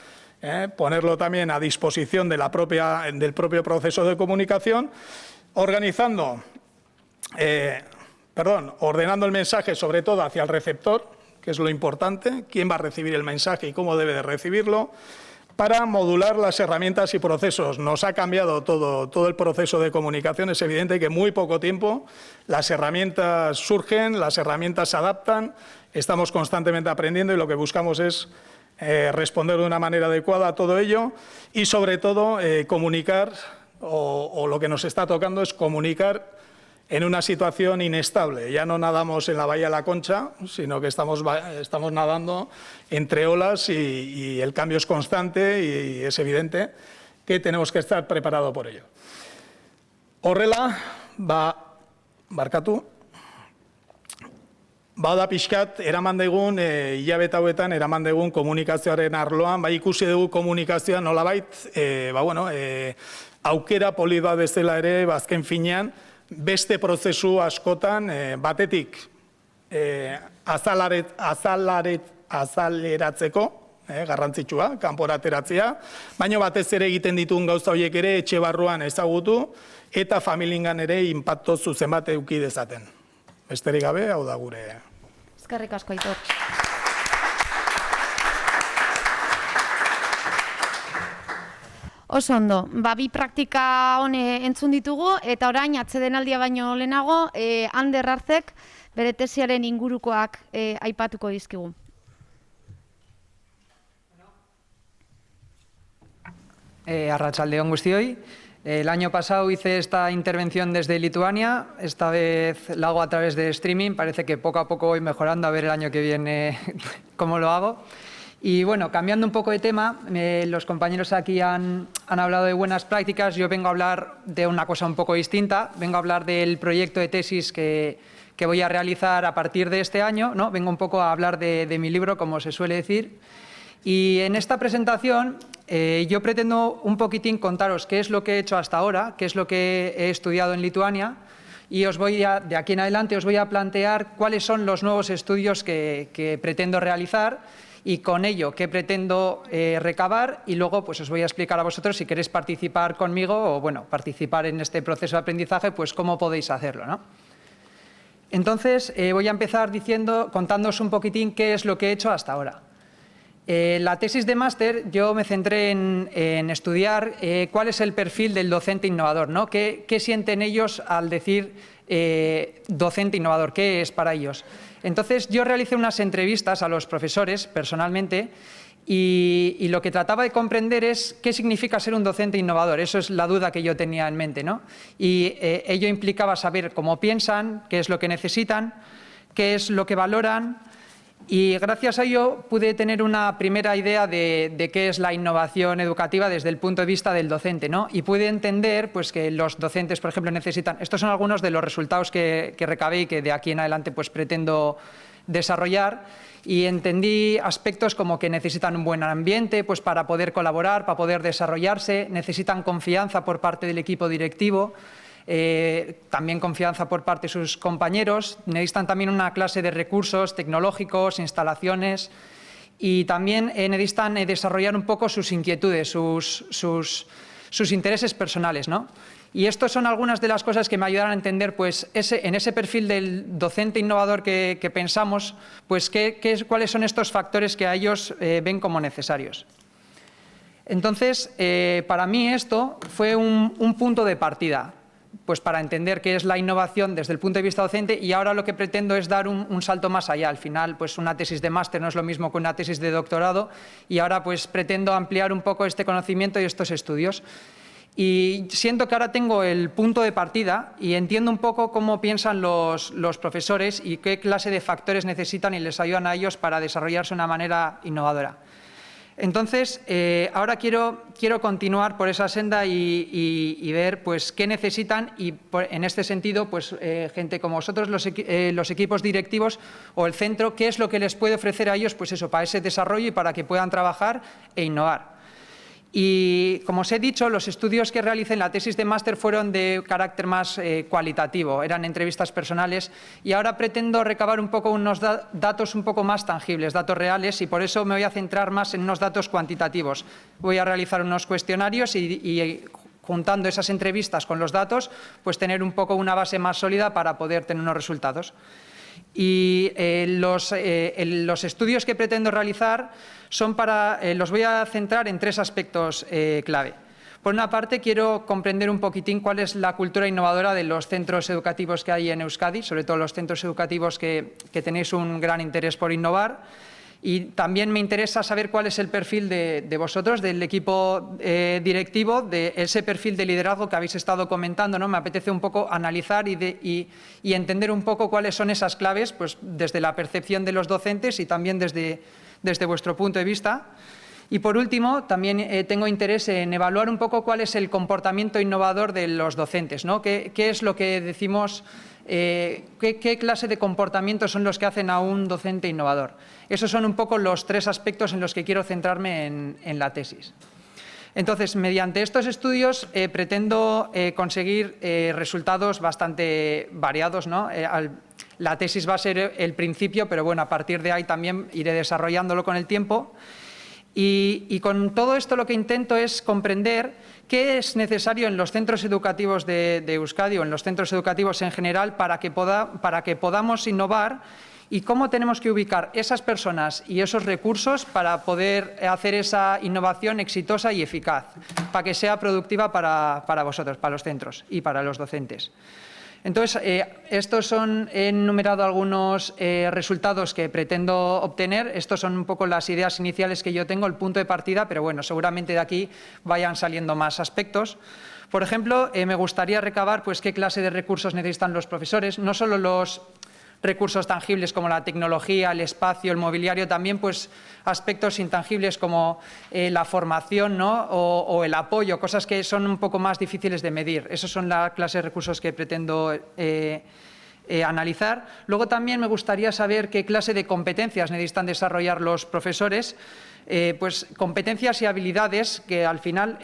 ponerlo también a disposición del propio proceso de comunicación, ordenando el mensaje sobre todo hacia el receptor, que es lo importante, quién va a recibir el mensaje y cómo debe de recibirlo, para modular las herramientas y procesos. Nos ha cambiado todo el proceso de comunicación. Es evidente que en muy poco tiempo las herramientas surgen, las herramientas se adaptan, estamos constantemente aprendiendo y lo que buscamos es responder de una manera adecuada a todo ello y sobre todo comunicar, o lo que nos está tocando es comunicar en una situación inestable. Ya no nadamos en la Bahía de la Concha, sino que estamos nadando entre olas y el cambio es constante y es evidente que tenemos que estar preparados por ello. Horrela, bada pixkat, eraman degun, hilabete hauetan, eraman degun komunikazioaren arloan, ikusi dugu komunikazioa nolabait, aukera poli bat bezala ere, azken finean, beste prozesu askotan, batetik azaleratzeko, garrantzitsua, kanpora ateratzea, baina batez ere egiten dituen gauza horiek ere etxe barruan ezagutu eta familiengan ere inpaktu zuzen bat eduki dezaten. Besterik gabe, hau da gure. Eskerrik asko, Aitor. Oso ondo, bi praktika hone entzun ditugu, eta orain atsedenaldia baino lehenago, Ander Artzek bere tesiaren ingurukoak aipatuko dizkigu. Arratsaldeon guztioi. El año pasado hice esta intervención desde Lituania, esta vez la hago a través de streaming, parece que poco a poco voy mejorando, a ver el año que viene cómo lo hago. Y bueno, cambiando un poco de tema, los compañeros aquí han hablado de buenas prácticas, yo vengo a hablar de una cosa un poco distinta, vengo a hablar del proyecto de tesis que voy a realizar a partir de este año, ¿no? Vengo un poco a hablar de mi libro, como se suele decir. Y en esta presentación yo pretendo un poquitín contaros qué es lo que he hecho hasta ahora, qué es lo que he estudiado en Lituania, y de aquí en adelante os voy a plantear cuáles son los nuevos estudios que pretendo realizar y con ello qué pretendo recabar, y luego pues os voy a explicar a vosotros, si queréis participar conmigo o bueno, participar en este proceso de aprendizaje, pues cómo podéis hacerlo, ¿no? Entonces voy a empezar contándoos un poquitín qué es lo que he hecho hasta ahora. La tesis de máster yo me centré en estudiar cuál es el perfil del docente innovador, ¿no? ¿Qué sienten ellos al decir docente innovador? ¿Qué es para ellos? Entonces yo realicé unas entrevistas a los profesores personalmente y lo que trataba de comprender es qué significa ser un docente innovador. Eso es la duda que yo tenía en mente, ¿no? Y ello implicaba saber cómo piensan, qué es lo que necesitan, qué es lo que valoran. Y gracias a ello pude tener una primera idea de qué es la innovación educativa desde el punto de vista del docente, ¿no? Y pude entender pues, que los docentes, por ejemplo, necesitan... Estos son algunos de los resultados que recabé y que de aquí en adelante pues, pretendo desarrollar. Y entendí aspectos como que necesitan un buen ambiente pues, para poder colaborar, para poder desarrollarse, necesitan confianza por parte del equipo directivo, también confianza por parte de sus compañeros, necesitan también una clase de recursos tecnológicos, instalaciones y también necesitan desarrollar un poco sus inquietudes, sus intereses personales, ¿no? Y estas son algunas de las cosas que me ayudaron a entender pues, en ese perfil del docente innovador que pensamos, pues, cuáles son estos factores que a ellos ven como necesarios. Entonces, para mí esto fue un punto de partida, pues para entender qué es la innovación desde el punto de vista docente, y ahora lo que pretendo es dar un salto más allá. Al final, pues una tesis de máster no es lo mismo que una tesis de doctorado, y ahora pues pretendo ampliar un poco este conocimiento y estos estudios. Y siento que ahora tengo el punto de partida y entiendo un poco cómo piensan los profesores y qué clase de factores necesitan y les ayudan a ellos para desarrollarse de una manera innovadora. Entonces, ahora quiero continuar por esa senda y ver pues, qué necesitan y en este sentido, pues, gente como vosotros, los equipos directivos o el centro, qué es lo que les puede ofrecer a ellos pues eso, para ese desarrollo y para que puedan trabajar e innovar. Y, como os he dicho, los estudios que realicé en la tesis de máster fueron de carácter más cualitativo, eran entrevistas personales, y ahora pretendo recabar un poco unos datos un poco más tangibles, datos reales, y por eso me voy a centrar más en unos datos cuantitativos. Voy a realizar unos cuestionarios y juntando esas entrevistas con los datos, pues tener un poco una base más sólida para poder tener unos resultados. Y los estudios que pretendo realizar los voy a centrar en tres aspectos clave. Por una parte, quiero comprender un poquitín cuál es la cultura innovadora de los centros educativos que hay en Euskadi, sobre todo los centros educativos que tenéis un gran interés por innovar. Y también me interesa saber cuál es el perfil de vosotros, del equipo directivo, de ese perfil de liderazgo que habéis estado comentando, ¿no? Me apetece un poco analizar y entender un poco cuáles son esas claves, pues, desde la percepción de los docentes y también desde vuestro punto de vista. Y por último, también tengo interés en evaluar un poco cuál es el comportamiento innovador de los docentes, ¿no? ¿Qué es lo que decimos? ¿Qué clase de comportamientos son los que hacen a un docente innovador? Esos son un poco los tres aspectos en los que quiero centrarme en la tesis. Entonces, mediante estos estudios pretendo conseguir resultados bastante variados, ¿no? La tesis va a ser el principio, pero bueno, a partir de ahí también iré desarrollándolo con el tiempo. Y con todo esto lo que intento es comprender qué es necesario en los centros educativos de Euskadi o en los centros educativos en general para que podamos innovar y cómo tenemos que ubicar esas personas y esos recursos para poder hacer esa innovación exitosa y eficaz, para que sea productiva para vosotros, para los centros y para los docentes. Entonces, he enumerado algunos resultados que pretendo obtener. Estos son un poco las ideas iniciales que yo tengo, el punto de partida, pero bueno, seguramente de aquí vayan saliendo más aspectos. Por ejemplo, me gustaría recabar pues, qué clase de recursos necesitan los profesores, no solo los recursos tangibles como la tecnología, el espacio, el mobiliario, también pues aspectos intangibles como la formación, ¿no? o el apoyo, cosas que son un poco más difíciles de medir. Esos son la clase de recursos que pretendo analizar. Luego también me gustaría saber qué clase de competencias necesitan desarrollar los profesores. Pues competencias y habilidades que al final,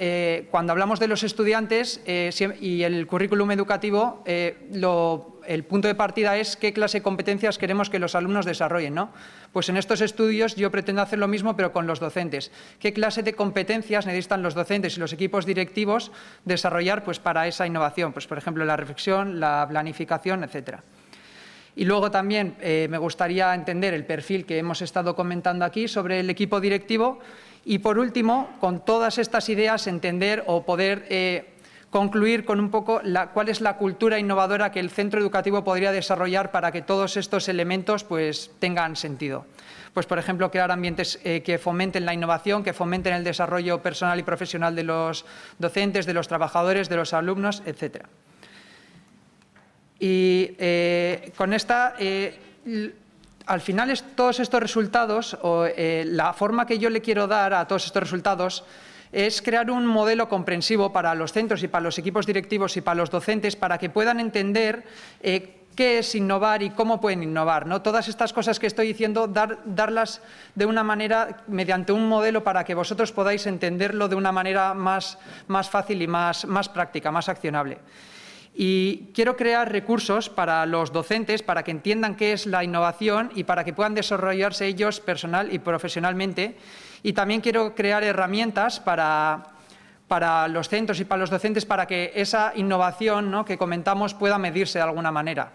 cuando hablamos de los estudiantes y el currículum educativo, el punto de partida es qué clase de competencias queremos que los alumnos desarrollen, ¿no? Pues en estos estudios yo pretendo hacer lo mismo, pero con los docentes. ¿Qué clase de competencias necesitan los docentes y los equipos directivos desarrollar pues, para esa innovación? Pues, por ejemplo, la reflexión, la planificación, etcétera. Y luego también me gustaría entender el perfil que hemos estado comentando aquí sobre el equipo directivo y, por último, con todas estas ideas, entender o poder concluir con un poco cuál es la cultura innovadora que el centro educativo podría desarrollar para que todos estos elementos pues, tengan sentido. Pues, por ejemplo, crear ambientes que fomenten la innovación, que fomenten el desarrollo personal y profesional de los docentes, de los trabajadores, de los alumnos, etcétera. Y con esta, al final, todos estos resultados, o la forma que yo le quiero dar a todos estos resultados, es crear un modelo comprensivo para los centros y para los equipos directivos y para los docentes, para que puedan entender qué es innovar y cómo pueden innovar, ¿no? Todas estas cosas que estoy diciendo, darlas de una manera, mediante un modelo, para que vosotros podáis entenderlo de una manera más fácil y más práctica, más accionable. Y quiero crear recursos para los docentes para que entiendan qué es la innovación y para que puedan desarrollarse ellos personal y profesionalmente. Y también quiero crear herramientas para los centros y para los docentes para que esa innovación, ¿no?, que comentamos pueda medirse de alguna manera.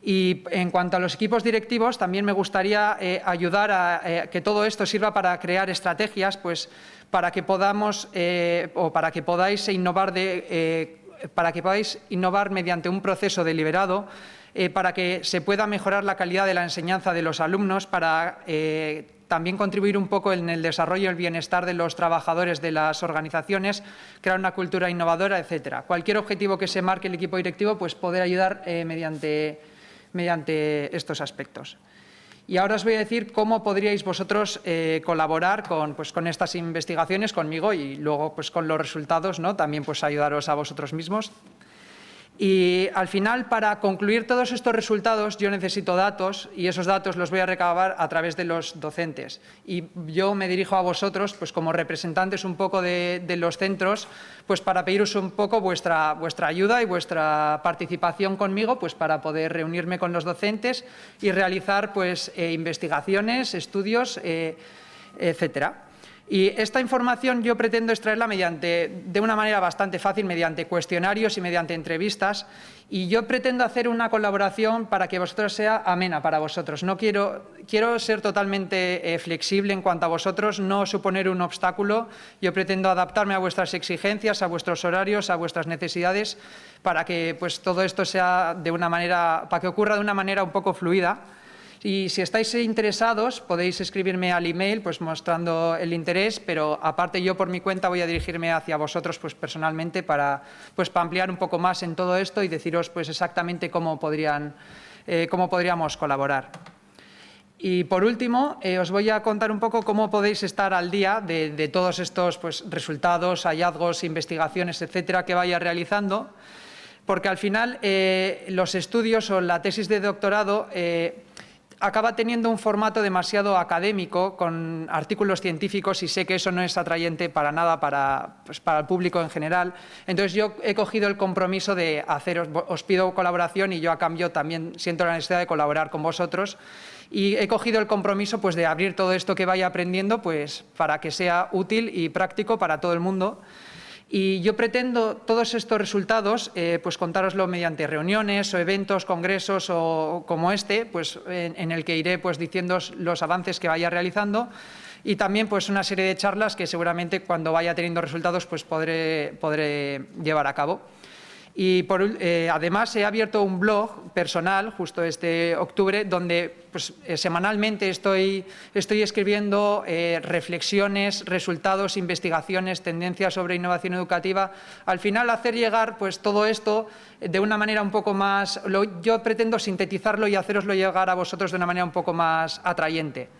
Y en cuanto a los equipos directivos, también me gustaría ayudar a que todo esto sirva para crear estrategias, pues para que podamos o para que podáis innovar mediante un proceso deliberado, para que se pueda mejorar la calidad de la enseñanza de los alumnos, para también contribuir un poco en el desarrollo y el bienestar de los trabajadores de las organizaciones, crear una cultura innovadora, etcétera. Cualquier objetivo que se marque el equipo directivo, pues poder ayudar mediante estos aspectos. Y ahora os voy a decir cómo podríais vosotros colaborar con estas investigaciones conmigo y luego pues, con los resultados, ¿no? También pues, ayudaros a vosotros mismos. Y al final, para concluir todos estos resultados, yo necesito datos y esos datos los voy a recabar a través de los docentes. Y yo me dirijo a vosotros pues, como representantes un poco de los centros pues, para pediros un poco vuestra ayuda y vuestra participación conmigo pues, para poder reunirme con los docentes y realizar pues, investigaciones, estudios, etcétera. Y esta información yo pretendo extraerla de una manera bastante fácil, mediante cuestionarios y mediante entrevistas. Y yo pretendo hacer una colaboración para que vosotros sea amena para vosotros. No quiero ser totalmente flexible en cuanto a vosotros, no suponer un obstáculo. Yo pretendo adaptarme a vuestras exigencias, a vuestros horarios, a vuestras necesidades, para que pues, todo esto sea para que ocurra de una manera un poco fluida. Y si estáis interesados, podéis escribirme al email pues, mostrando el interés, pero aparte yo por mi cuenta voy a dirigirme hacia vosotros pues, personalmente para ampliar un poco más en todo esto y deciros pues, exactamente cómo podríamos colaborar. Y por último, os voy a contar un poco cómo podéis estar al día de todos estos pues, resultados, hallazgos, investigaciones, etcétera, que vaya realizando, porque al final los estudios o la tesis de doctorado acaba teniendo un formato demasiado académico, con artículos científicos, y sé que eso no es atrayente para nada para el público en general. Entonces yo he cogido el compromiso de os pido colaboración y yo a cambio también siento la necesidad de colaborar con vosotros. Y he cogido el compromiso pues, de abrir todo esto que vaya aprendiendo pues, para que sea útil y práctico para todo el mundo. Y yo pretendo todos estos resultados pues contároslo mediante reuniones o eventos, congresos o como este, pues en el que iré pues diciéndoos los avances que vaya realizando y también pues una serie de charlas que seguramente cuando vaya teniendo resultados pues podré llevar a cabo. Y además he abierto un blog personal justo este octubre donde pues, semanalmente estoy escribiendo reflexiones, resultados, investigaciones, tendencias sobre innovación educativa. Al final hacer llegar pues, todo esto de una manera un poco más... Yo pretendo sintetizarlo y haceroslo llegar a vosotros de una manera un poco más atrayente.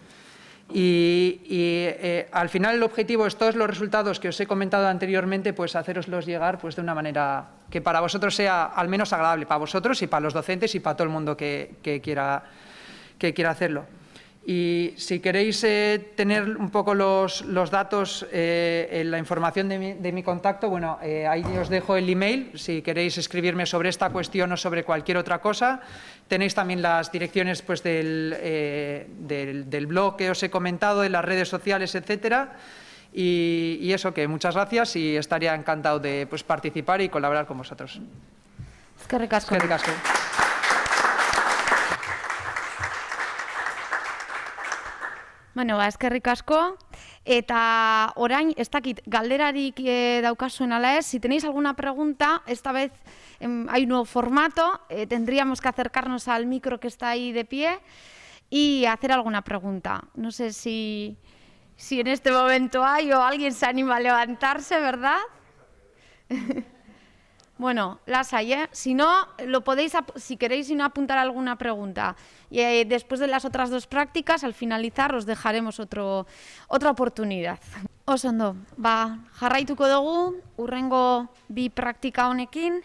Y al final el objetivo es todos los resultados que os he comentado anteriormente, pues haceroslos llegar pues, de una manera que para vosotros sea al menos agradable, para vosotros y para los docentes y para todo el mundo que quiera hacerlo. Y si queréis tener un poco los datos, la información de mi contacto, bueno, ahí os dejo el email, si queréis escribirme sobre esta cuestión o sobre cualquier otra cosa. Tenéis también las direcciones pues, del blog que os he comentado, de las redes sociales, etcétera. Y eso, que muchas gracias y estaría encantado de pues, participar y colaborar con vosotros. Eskerrik asko. Eskerrik asko. Bueno, eskerrik asko. Eta orain, ez dakit, galderarik daukazuen ala ez, si tenéis alguna pregunta, esta vez hay un nuevo formato, tendríamos que acercarnos al micro que está ahí de pie y hacer alguna pregunta. No sé si en este momento hay o alguien se anima a levantarse, ¿verdad? Bueno, las hay, ¿eh? Si no, lo podéis, si queréis apuntar alguna pregunta. Y después de las otras dos prácticas, al finalizar, os dejaremos otra oportunidad. Oso ondo, jarraituko dugu, hurrengo bi praktika honekin.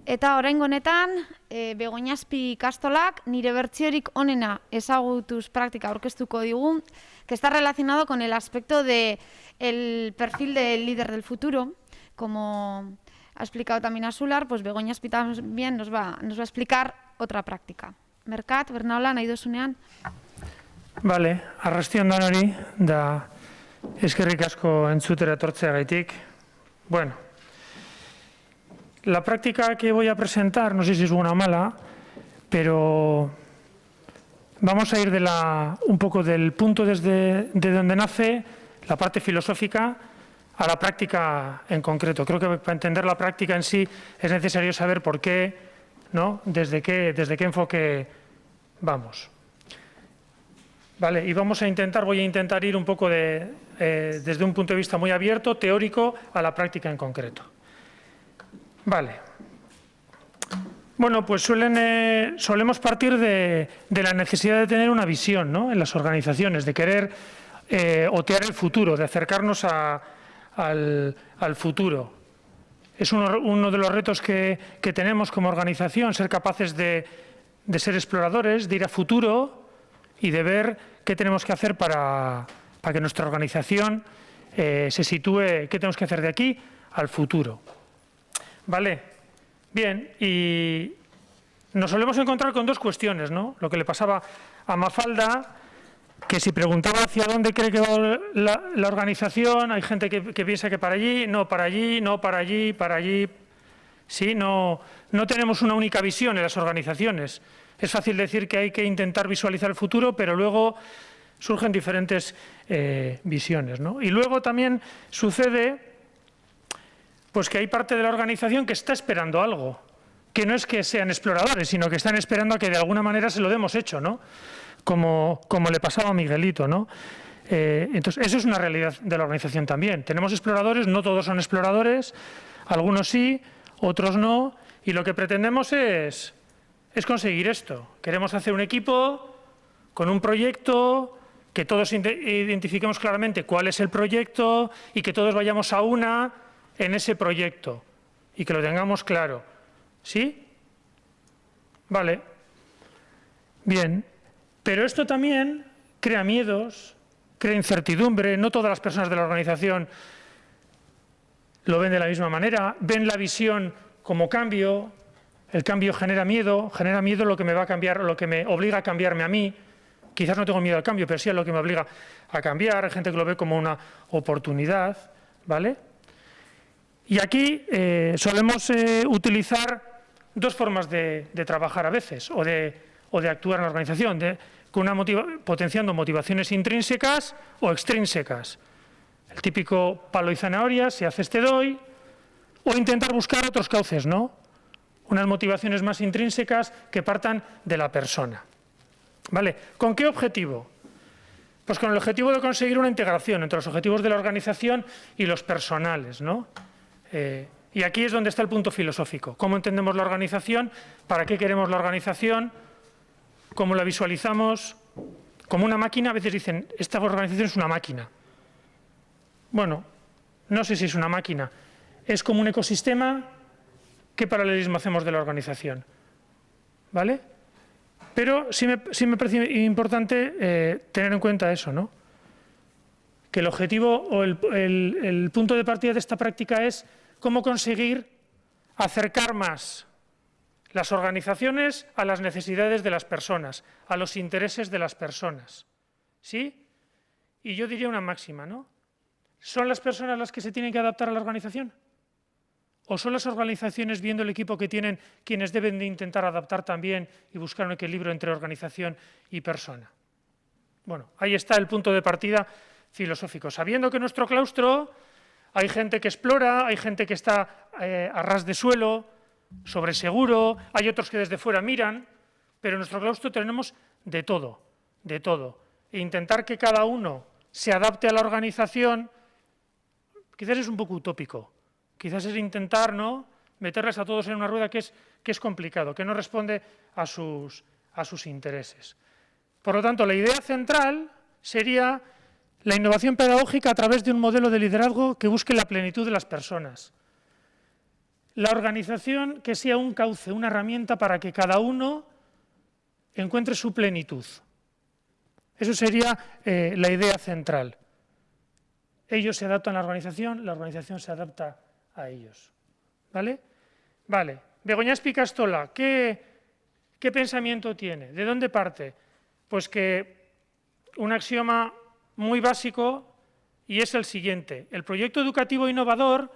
Eta oraingo honetan, Begoñazpi ikastolak nire bertsiorik onena ezagutuz praktika aurkeztuko digu, que está relacionado con el aspecto del perfil del líder del futuro. Como ha explicado también Azular, pues Begoñazpi también nos va a explicar otra práctica. Merkat, Bernaola, nahi dozunean? Vale, arrastion danori, da eskerrik asko entzutera etortzeagaitik. Bueno, la práctica que voy a presentar, no sé si es buena o mala, pero vamos a ir un poco del punto de donde nace la parte filosófica a la práctica en concreto. Creo que para entender la práctica en sí es necesario saber por qué, ¿no? Desde qué enfoque vamos. Vale, y voy a intentar ir un poco desde un punto de vista muy abierto, teórico, a la práctica en concreto. Vale. Bueno, pues solemos partir de la necesidad de tener una visión, ¿no? En las organizaciones, de querer otear el futuro, de acercarnos al futuro. Es uno de los retos que tenemos como organización, ser capaces de ser exploradores, de ir a futuro y de ver qué tenemos que hacer para que nuestra organización se sitúe, qué tenemos que hacer de aquí al futuro. ¿Vale? Bien, y nos solemos encontrar con dos cuestiones, ¿no? Lo que le pasaba a Mafalda, que si preguntaba hacia dónde cree que va la organización, hay gente que piensa que para allí, no para allí, no para allí, para allí. Sí, no tenemos una única visión en las organizaciones. Es fácil decir que hay que intentar visualizar el futuro, pero luego surgen diferentes visiones, ¿no? Y luego también sucede pues que hay parte de la organización que está esperando algo, que no es que sean exploradores, sino que están esperando a que de alguna manera se lo demos hecho, ¿no? Como le pasaba a Miguelito, ¿no? Entonces, eso es una realidad de la organización también. Tenemos exploradores, no todos son exploradores, algunos sí, otros no, y lo que pretendemos es conseguir esto. Queremos hacer un equipo con un proyecto, que todos identifiquemos claramente cuál es el proyecto y que todos vayamos a una en ese proyecto y que lo tengamos claro. ¿Sí? Vale. Bien. Pero esto también crea miedos, crea incertidumbre. No todas las personas de la organización lo ven de la misma manera. Ven la visión como cambio. El cambio genera miedo lo que me va a cambiar, lo que me obliga a cambiarme a mí. Quizás no tengo miedo al cambio, pero sí a lo que me obliga a cambiar. Hay gente que lo ve como una oportunidad, ¿vale? Y aquí solemos utilizar dos formas de trabajar a veces, o de actuar en la organización, potenciando motivaciones intrínsecas o extrínsecas. El típico palo y zanahoria, si haces te doy, o intentar buscar otros cauces, ¿no? Unas motivaciones más intrínsecas que partan de la persona. ¿Vale? ¿Con qué objetivo? Pues con el objetivo de conseguir una integración entre los objetivos de la organización y los personales, ¿no? Y aquí es donde está el punto filosófico. ¿Cómo entendemos la organización? ¿Para qué queremos la organización? ¿Cómo la visualizamos? Como una máquina, a veces dicen, esta organización es una máquina. Bueno, no sé si es una máquina. Es como un ecosistema. ¿Qué paralelismo hacemos de la organización? ¿Vale? Pero sí me parece importante tener en cuenta eso, ¿no? Que el objetivo o el punto de partida de esta práctica es cómo conseguir acercar más las organizaciones a las necesidades de las personas, a los intereses de las personas. ¿Sí? Y yo diría una máxima, ¿no? ¿Son las personas las que se tienen que adaptar a la organización? ¿O son las organizaciones, viendo el equipo que tienen, quienes deben de intentar adaptar también y buscar un equilibrio entre organización y persona? Bueno, ahí está el punto de partida filosófico. Sabiendo que en nuestro claustro hay gente que explora, hay gente que está a ras de suelo, sobre seguro, hay otros que desde fuera miran, pero en nuestro claustro tenemos de todo, de todo. E intentar que cada uno se adapte a la organización, quizás es un poco utópico. Quizás es intentar, ¿no?, meterles a todos en una rueda que es complicado, que no responde a sus intereses. Por lo tanto, la idea central sería la innovación pedagógica a través de un modelo de liderazgo que busque la plenitud de las personas. La organización que sea un cauce, una herramienta para que cada uno encuentre su plenitud. Eso sería la idea central. Ellos se adaptan a la organización se adapta a ellos. ¿Vale? Vale. Begoña Spicastola, ¿qué pensamiento tiene? ¿De dónde parte? Pues que un axioma muy básico, y es el siguiente: el proyecto educativo innovador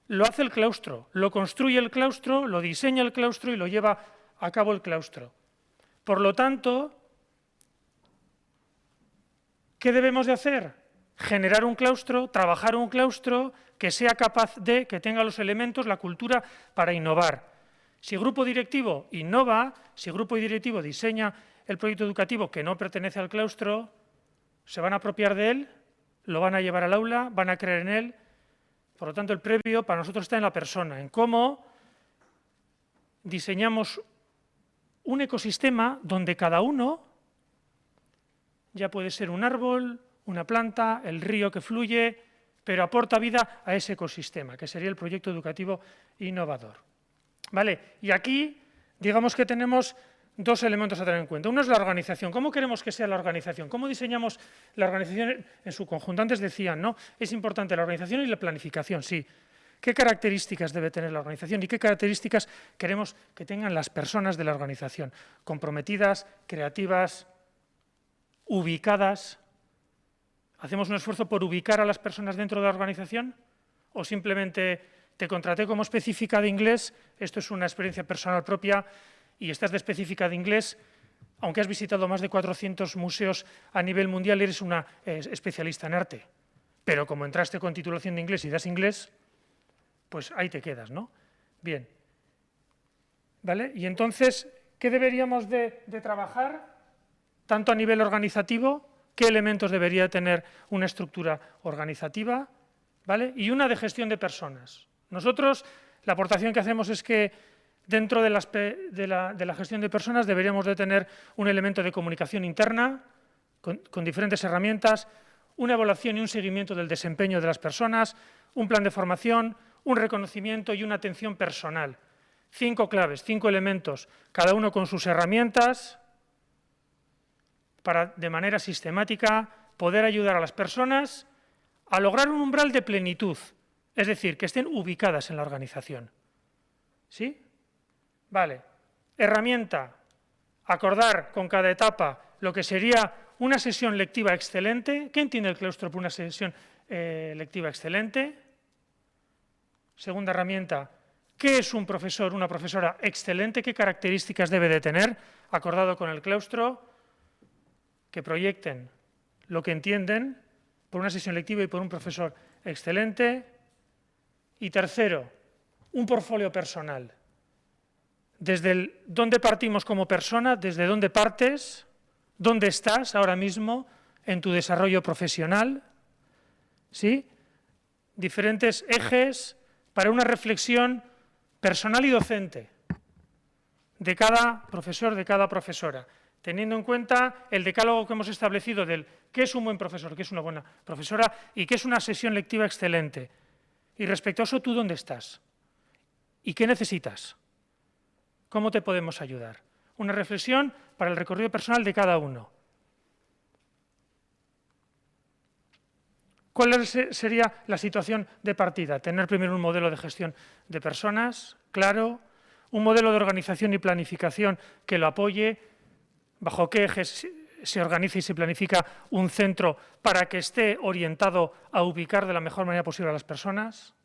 lo hace el claustro, lo construye el claustro, lo diseña el claustro y lo lleva a cabo el claustro. Por lo tanto, ¿qué debemos de hacer? Generar un claustro, trabajar un claustro que sea capaz de, que tenga los elementos, la cultura para innovar. Si grupo directivo innova, si grupo directivo diseña el proyecto educativo que no pertenece al claustro, se van a apropiar de él, lo van a llevar al aula, van a creer en él. Por lo tanto, el previo para nosotros está en la persona, en cómo diseñamos un ecosistema donde cada uno, ya puede ser un árbol, una planta, el río que fluye, pero aporta vida a ese ecosistema, que sería el proyecto educativo innovador. ¿Vale? Y aquí, digamos que tenemos dos elementos a tener en cuenta. Uno es la organización. ¿Cómo queremos que sea la organización? ¿Cómo diseñamos la organización en su conjunto? Antes decían, ¿no? Es importante la organización y la planificación, sí. ¿Qué características debe tener la organización y qué características queremos que tengan las personas de la organización? Comprometidas, creativas, ubicadas. ¿Hacemos un esfuerzo por ubicar a las personas dentro de la organización? ¿O simplemente te contraté como específica de inglés? Esto es una experiencia personal propia y estás de específica de inglés, aunque has visitado más de 400 museos a nivel mundial, eres una especialista en arte. Pero como entraste con titulación de inglés y das inglés, pues ahí te quedas, ¿no? Bien. ¿Vale? Y entonces, ¿qué deberíamos de trabajar? Tanto a nivel organizativo, ¿qué elementos debería tener una estructura organizativa? ¿Vale? Y una de gestión de personas. Nosotros, la aportación que hacemos es que dentro de la gestión de personas deberíamos de tener un elemento de comunicación interna con diferentes herramientas, una evaluación y un seguimiento del desempeño de las personas, un plan de formación, un reconocimiento y una atención personal. 5 claves, 5 elementos, cada uno con sus herramientas para, de manera sistemática, poder ayudar a las personas a lograr un umbral de plenitud, es decir, que estén ubicadas en la organización. ¿Sí? Vale. Herramienta, acordar con cada etapa lo que sería una sesión lectiva excelente. ¿Qué entiende el claustro por una sesión lectiva excelente? Segunda herramienta, ¿qué es un profesor, una profesora excelente? ¿Qué características debe de tener? Acordado con el claustro, que proyecten lo que entienden por una sesión lectiva y por un profesor excelente. Y tercero, un portfolio personal. Desde dónde partimos como persona, desde dónde partes, dónde estás ahora mismo en tu desarrollo profesional, ¿sí? Diferentes ejes para una reflexión personal y docente de cada profesor, de cada profesora, teniendo en cuenta el decálogo que hemos establecido del qué es un buen profesor, qué es una buena profesora y qué es una sesión lectiva excelente. Y respecto a eso, ¿tú dónde estás? ¿Y qué necesitas? ¿Cómo te podemos ayudar? Una reflexión para el recorrido personal de cada uno. ¿Cuál sería la situación de partida? Tener primero un modelo de gestión de personas, claro, un modelo de organización y planificación que lo apoye, bajo qué ejes se organiza y se planifica un centro para que esté orientado a ubicar de la mejor manera posible a las personas.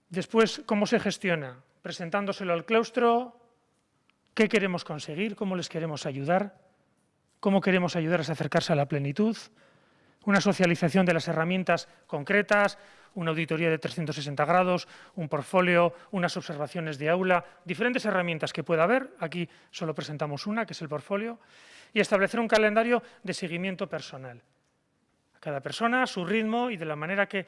Después, ¿cómo se gestiona? Presentándoselo al claustro, qué queremos conseguir, cómo les queremos ayudar, cómo queremos ayudarles a acercarse a la plenitud, una socialización de las herramientas concretas, una auditoría de 360 grados, un portfolio, unas observaciones de aula, diferentes herramientas que pueda haber. Aquí solo presentamos una, que es el portfolio, y establecer un calendario de seguimiento personal. A cada persona, a su ritmo y de la manera que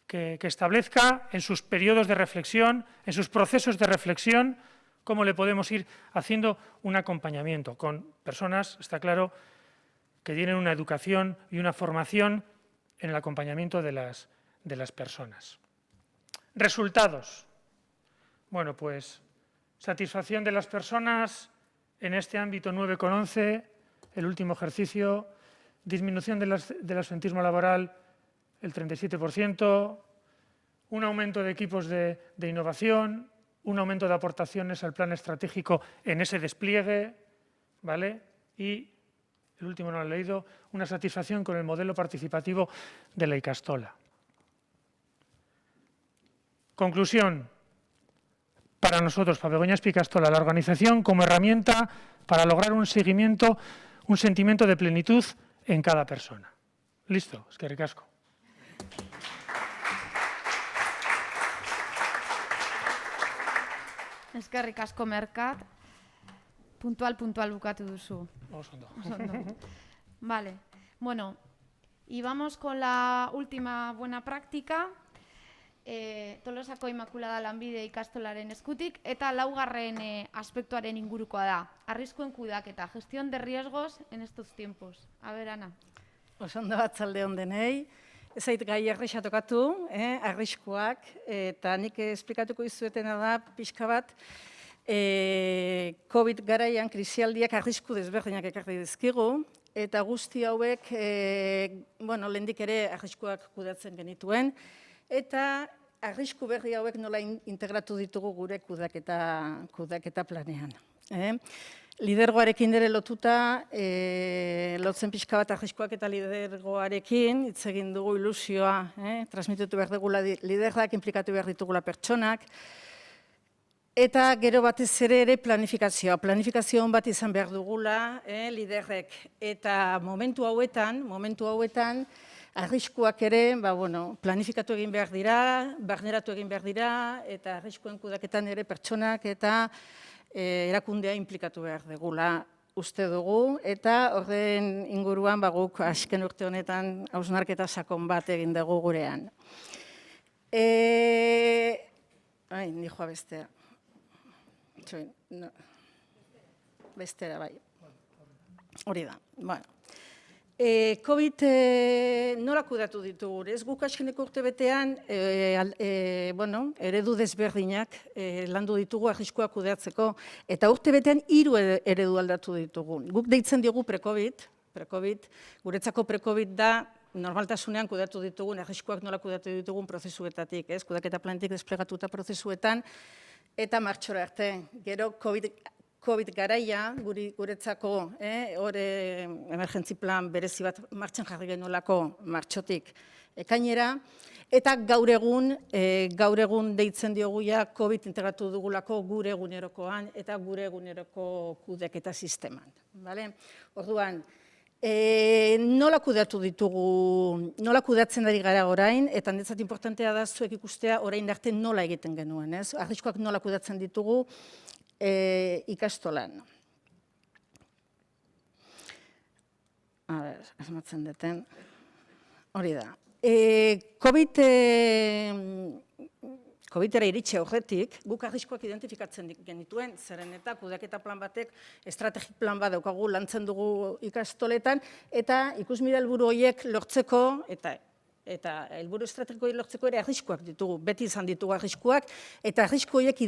establezca en sus periodos de reflexión, en sus procesos de reflexión, cómo le podemos ir haciendo un acompañamiento con personas, está claro, que tienen una educación y una formación en el acompañamiento de las personas. Resultados. Bueno, pues satisfacción de las personas en este ámbito 9,11, el último ejercicio, disminución del absentismo laboral el 37%, un aumento de equipos de innovación, un aumento de aportaciones al plan estratégico en ese despliegue, ¿vale? Y el último no lo he leído, una satisfacción con el modelo participativo de la Ikastola. Conclusión. Para nosotros, para Begoña Ikastola, la organización como herramienta para lograr un seguimiento, un sentimiento de plenitud en cada persona. Listo, eskerrik asko. Eskerrik asko Merkat. Puntual bukatu duzu. Osondo. Vale. Bueno, y vamos con la última buena práctica. Tolosako Inmaculada Lanbide Ikastolaren eskutik, eta laugarren aspektuaren ingurukoa da. Arriskuen kudeaketa, gestión de riesgos en estos tiempos. A ver, Ana. Osondo batzalde on denei. Ez zait gai erresa tokatu, arriskuak, eta nik esplikatuko izuetena da pixka bat, COVID garaian krisialdiak arrisku desberdinak ekarri dizkigu, eta guzti hauek, lehendik ere arriskuak kudeatzen genituen, eta arrisku berri hauek nola integratu ditugu gure kudeaketa planean. Lidergoarekin ere lotuta, lotzen pixka bat arriskuak eta lidergoarekin, hitz egin dugu ilusioa, transmititu behar dugula liderrak, implikatu behar ditugula pertsonak, eta gero batez ere planifikazioa. Planifikazio on bat izan behar dugula liderrek. Eta momentu hauetan, arriskuak ere planifikatu egin behar dira, barneratu egin behar dira, eta arriskuen kudeaketan ere pertsonak eta erakundea implikatu behar dugula uste dugu, eta horren inguruan guk azken urte honetan hausnarketa sakon bat egin dugu gurean. Nijoa bestea. Bestera, bai. Hori da. COVID nola kudatu ditugu? Ez guk azkeneko urte betean eredu desberdinak landu ditugu arriskuak kudeatzeko, eta urte betean 3 eredu aldatu ditugu. Guk deitzen diogu pre-COVID, guretzako pre-COVID da normaltasunean kudeatu ditugun, arriskuak nola kudatu ditugun prozesuetatik, kudaketa planetik desplegatuta prozesuetan, eta martxora arte. Gero COVID garaia, guretzako emergentzi plan berezi bat martxan jarri genuelako martxotik ekainera, eta gaur egun deitzen dioguia COVID integratu dugulako gure egunerokoan eta gure eguneroko kudeaketa sisteman. Orduan, Nola kudeatu ditugu, nola kudeatzen ari gara orain, eta niretzat importantea da zuek ikustea orain arte nola egiten genuen, ez? Arriskuak nola kudeatzen ditugu ikastolan. A ber, asmatzen duten, hori da. COVID-era iritsi aurretik, guk arriskuak identifikatzen genituen, zeren eta kudeaketa plan batek, estrategik plan bat daukagu lantzen dugu ikastoletan, eta ikusmira helburu horiek lortzeko, eta helburu estrategiko horiek lortzeko ere arriskuak ditugu, beti izan ditugu arriskuak, eta arrisku horiek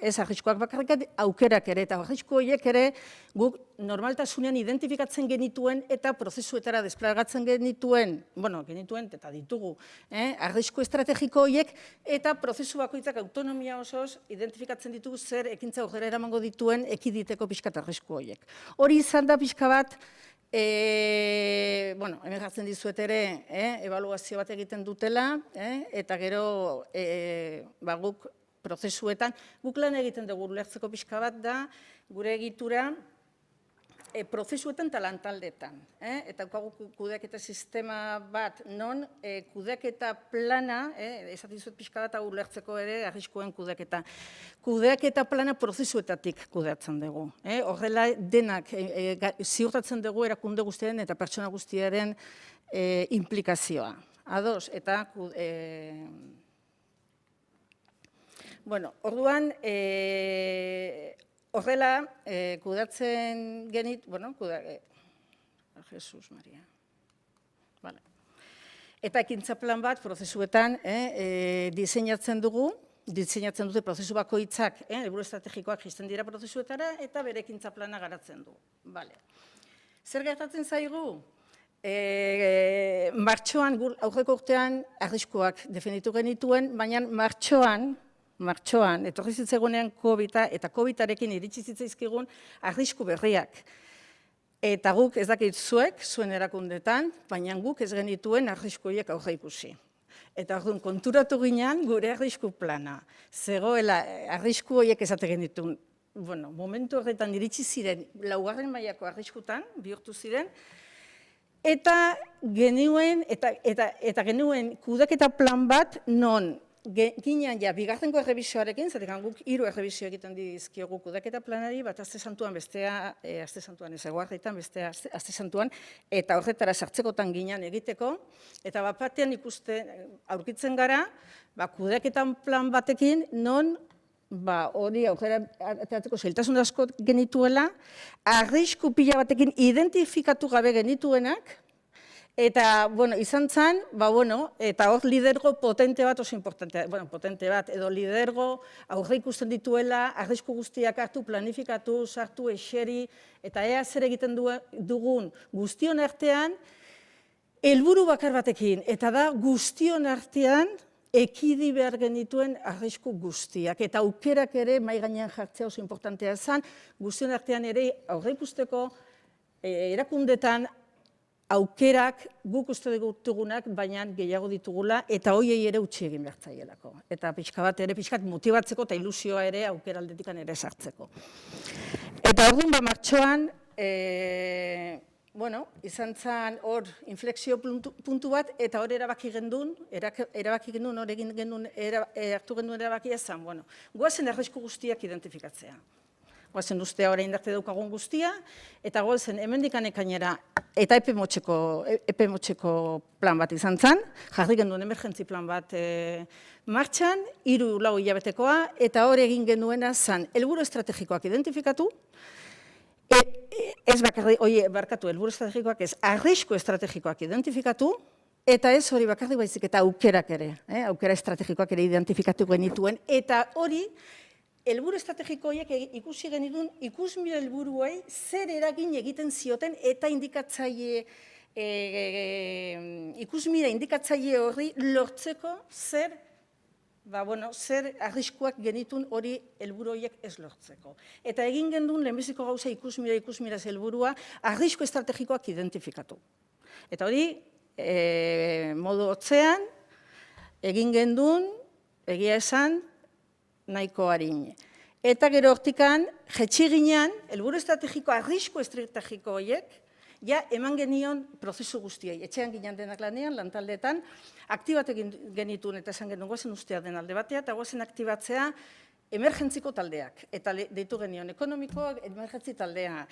ez arriskuak bakarrik aukerak ere, eta arrisku horiek ere guk normaltasunean identifikatzen genituen eta prozesuetara desplegatzen genituen eta ditugu, arrisku estrategiko horiek eta prozesu bakoitzak autonomia osoz identifikatzen ditugu zer ekintza aurrera eramango dituen ekiditeko pixkat arrisku horiek. Hori izan da pixka bat, hemen jartzen dizuet ere, ebaluazio bat egiten dutela, eta gero guk prozesuetan, guk lan egiten dugu ulertzeko pixka bat da, gure egitura, prozesuetan eta lantaldetan. Eta kudeaketa sistema bat non kudeaketa plana, esaten dizuet pixka bat ulertzeko ere arriskuen kudeaketa. Kudeaketa plana prozesuetatik kudeatzen dugu. Horrela denak ziurtatzen dugu erakunde guztiaren eta pertsona guztiaren implikazioa. Ados, eta orduan, horrela, kudeatzen genit, Jesus Maria. Eta ekintza plan bat prozesuetan diseinatzen dute prozesu bakoitzak, helburu estrategikoak jisten dira prozesuetara, eta bere ekintza plana garatzen du. Zer gertatzen zaigu? Martxoan, aurreko urtean, arriskuak definitu genituen, baina martxoan, etorri zitzegunean COVID-a, eta COVID-arekin iritsi zitzaizkigun arrisku berriak. Eta guk ez dakit zuen erakundetan, baina guk ez genituen arrisku horiek aurre ikusi. Eta orduan konturatu ginen gure arrisku plana. Zegoela arrisku horiek esate genituen, momentu horretan iritsi ziren, 4. mailako arriskutan, bihurtu ziren, eta genuen kudeaketa plan bat non, ginen bigarrengo errebisioarekin, zatek guk 3 errebisio egiten dizkiogu kudeaketa planari, bat Aste Santuan, bestea Aste Santuan ez eguarritan, bestea Aste Santuan, eta horretara sartzekotan ginen egiteko, eta bat batean aurkitzen gara, kudeaketan plan batekin, non hori aurrera ateratzeko zailtasun asko genituela, arrisku pila batekin identifikatu gabe genituenak, eta, izan zen, eta hor lidergo potente bat oso importantea, potente bat, edo lidergo aurre ikusten dituela, arrisku guztiak hartu, planifikatu, sartu, eseri, eta ea zer egiten dugun guztion artean, helburu bakar batekin, eta da guztion artean ekidi behar genituen arrisku guztiak, eta aukerak ere mahai gainean jartzea oso importantea zen, guztion artean ere aurre ikusteko erakundetan aukerak guk uste dugunak, baina gehiago ditugula, eta hoiei ere utzi egin behar zaielako. Eta pixkat motibatzeko eta ilusioa ere aukera aldetikan ere sartzeko. Eta orduan martxoan, izan zen hor inflexio puntu bat, eta hor erabaki gendun, hartu gendun erabakia zen, goazen arrisku guztiak identifikatzea. Goazen ustea orain arte daukagun guztia, eta goazen hemendikan ekainera eta epe motxeko plan bat izan zen, jarri genuen emergentzi plan bat martxan, 3-4 hilabetekoa, eta hor egin genuena zen helburu estrategikoak identifikatu, helburu estrategikoak ez, arrisku estrategikoak identifikatu, eta ez hori bakarrik baizik eta aukerak ere, aukera estrategikoak ere identifikatu genituen, eta hori, helburu estrategiko horiek ikusi genituen ikusmira helburuei zer eragin egiten zioten eta ikusmira indikatzaile horri lortzeko zer arriskuak genituen hori helburu horiek ez lortzeko. Eta egin gendun lehenbiziko gauza ikusmira helburua arrisku estrategikoak identifikatu. Eta hori modu hotzean egin gendun, egia esan, nahiko harin. Eta gero hortikan, jetxi ginean, helburu estrategiko, arrisku estrategiko horiek, ja eman genion prozesu guztiei. Etxean ginen denak lanean, lantaldeetan, aktibatu genituen eta esan genuen goazen ustea den alde batea, eta goazen aktibatzea emergentziko taldeak. Eta deitu genion ekonomikoak, emergentzi taldea,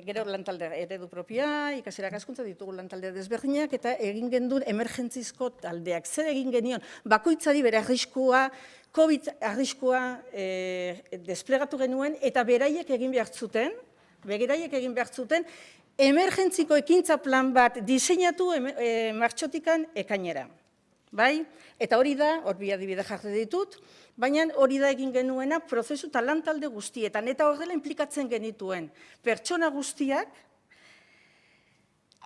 gero lantaldea eredu propioa, ikasierak askuntza ditugu lantaldea desberdinak, eta egin gendun emergentzizko taldeak. Zer egin genion? Bakoitzari bere arriskua, COVID arriskua desplegatu genuen, eta beraiek egin behar zuten, emergentziko ekintza plan bat diseinatu martxotikan ekainera. Bai? Eta hori da, hor bi adibide jarri ditut, baina hori da egin genuena prozesu eta lantalde guztietan, eta horrela implikatzen genituen pertsona guztiak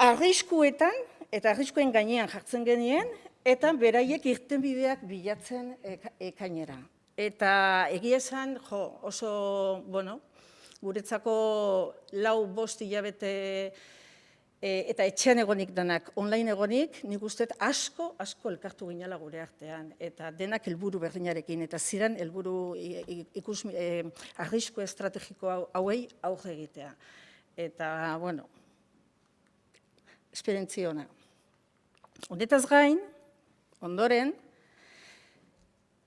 arriskuetan eta arriskuen gainean jartzen genien, eta beraiek irtenbideak bilatzen ekainera. Eta egia esan, oso, guretzako 4-5 hilabete eta etxean egonik denak, online egonik, nik uste asko elkartu ginela gure artean, eta denak helburu berdinarekin, eta ziren helburu arrisku estrategiko hauei aurre egitea. Eta, esperientzia ona. Honetaz gain, ondoren,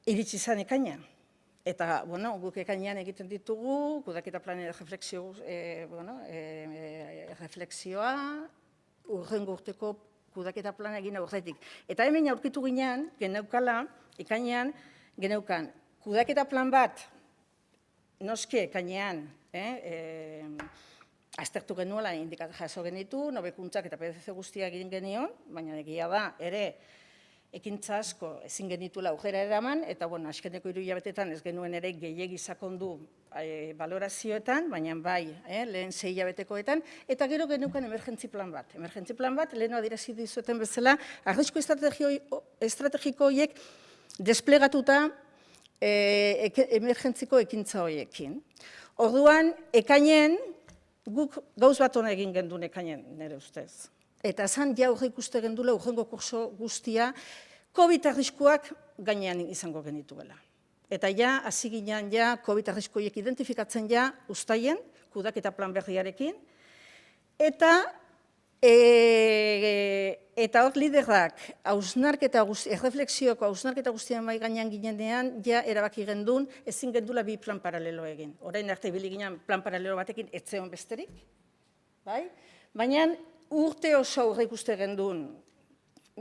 iritsi zen ekaina. Eta, guk ekainean egiten ditugu, kudaketa planen refleksioa, urrengo urteko kudaketa plana egin aurretik. Eta hemen aurkitu ginean, geneukala, ekainean, geneukan, kudaketa plan bat, noski ekainean, aztertu genuela jaso genitu, nobekuntzak eta PDC guztiak egin genion, baina egia da, ere, ekintza asko ezin genituela aurrera eraman, eta azkeneko 3 hilabetetan ez genuen ere gehiegi sakondu balorazioetan, baina bai, lehen 6 hilabetekoetan, eta gero geneukan emergentzi plan bat. Emergentzi plan bat, lehen adierazi dizueten bezala, arrisku estrategiko horiek desplegatuta emergentziko ekintza horiekin. Orduan, ekainen, guk gauz bat hona egin gendun ekainen, nire ustez. Eta zan ja horre ikuste gendula urrengo kurso guztia, COVID arriskuak gainean izango genituela. Eta ja, hasi ginean ja, COVID arriskuiek identifikatzen ja, ustaien, kudaketa plan berriarekin, eta hor liderrak, erreflexioko hausnarketa guztian bai gainean ginenean, ja erabaki gendun, ezin gendula 2 plan paralelo egin. Orain arte ibili ginean plan paralelo batekin etzeon besterik, bai? Baina, urte oso aurre ikuste gendun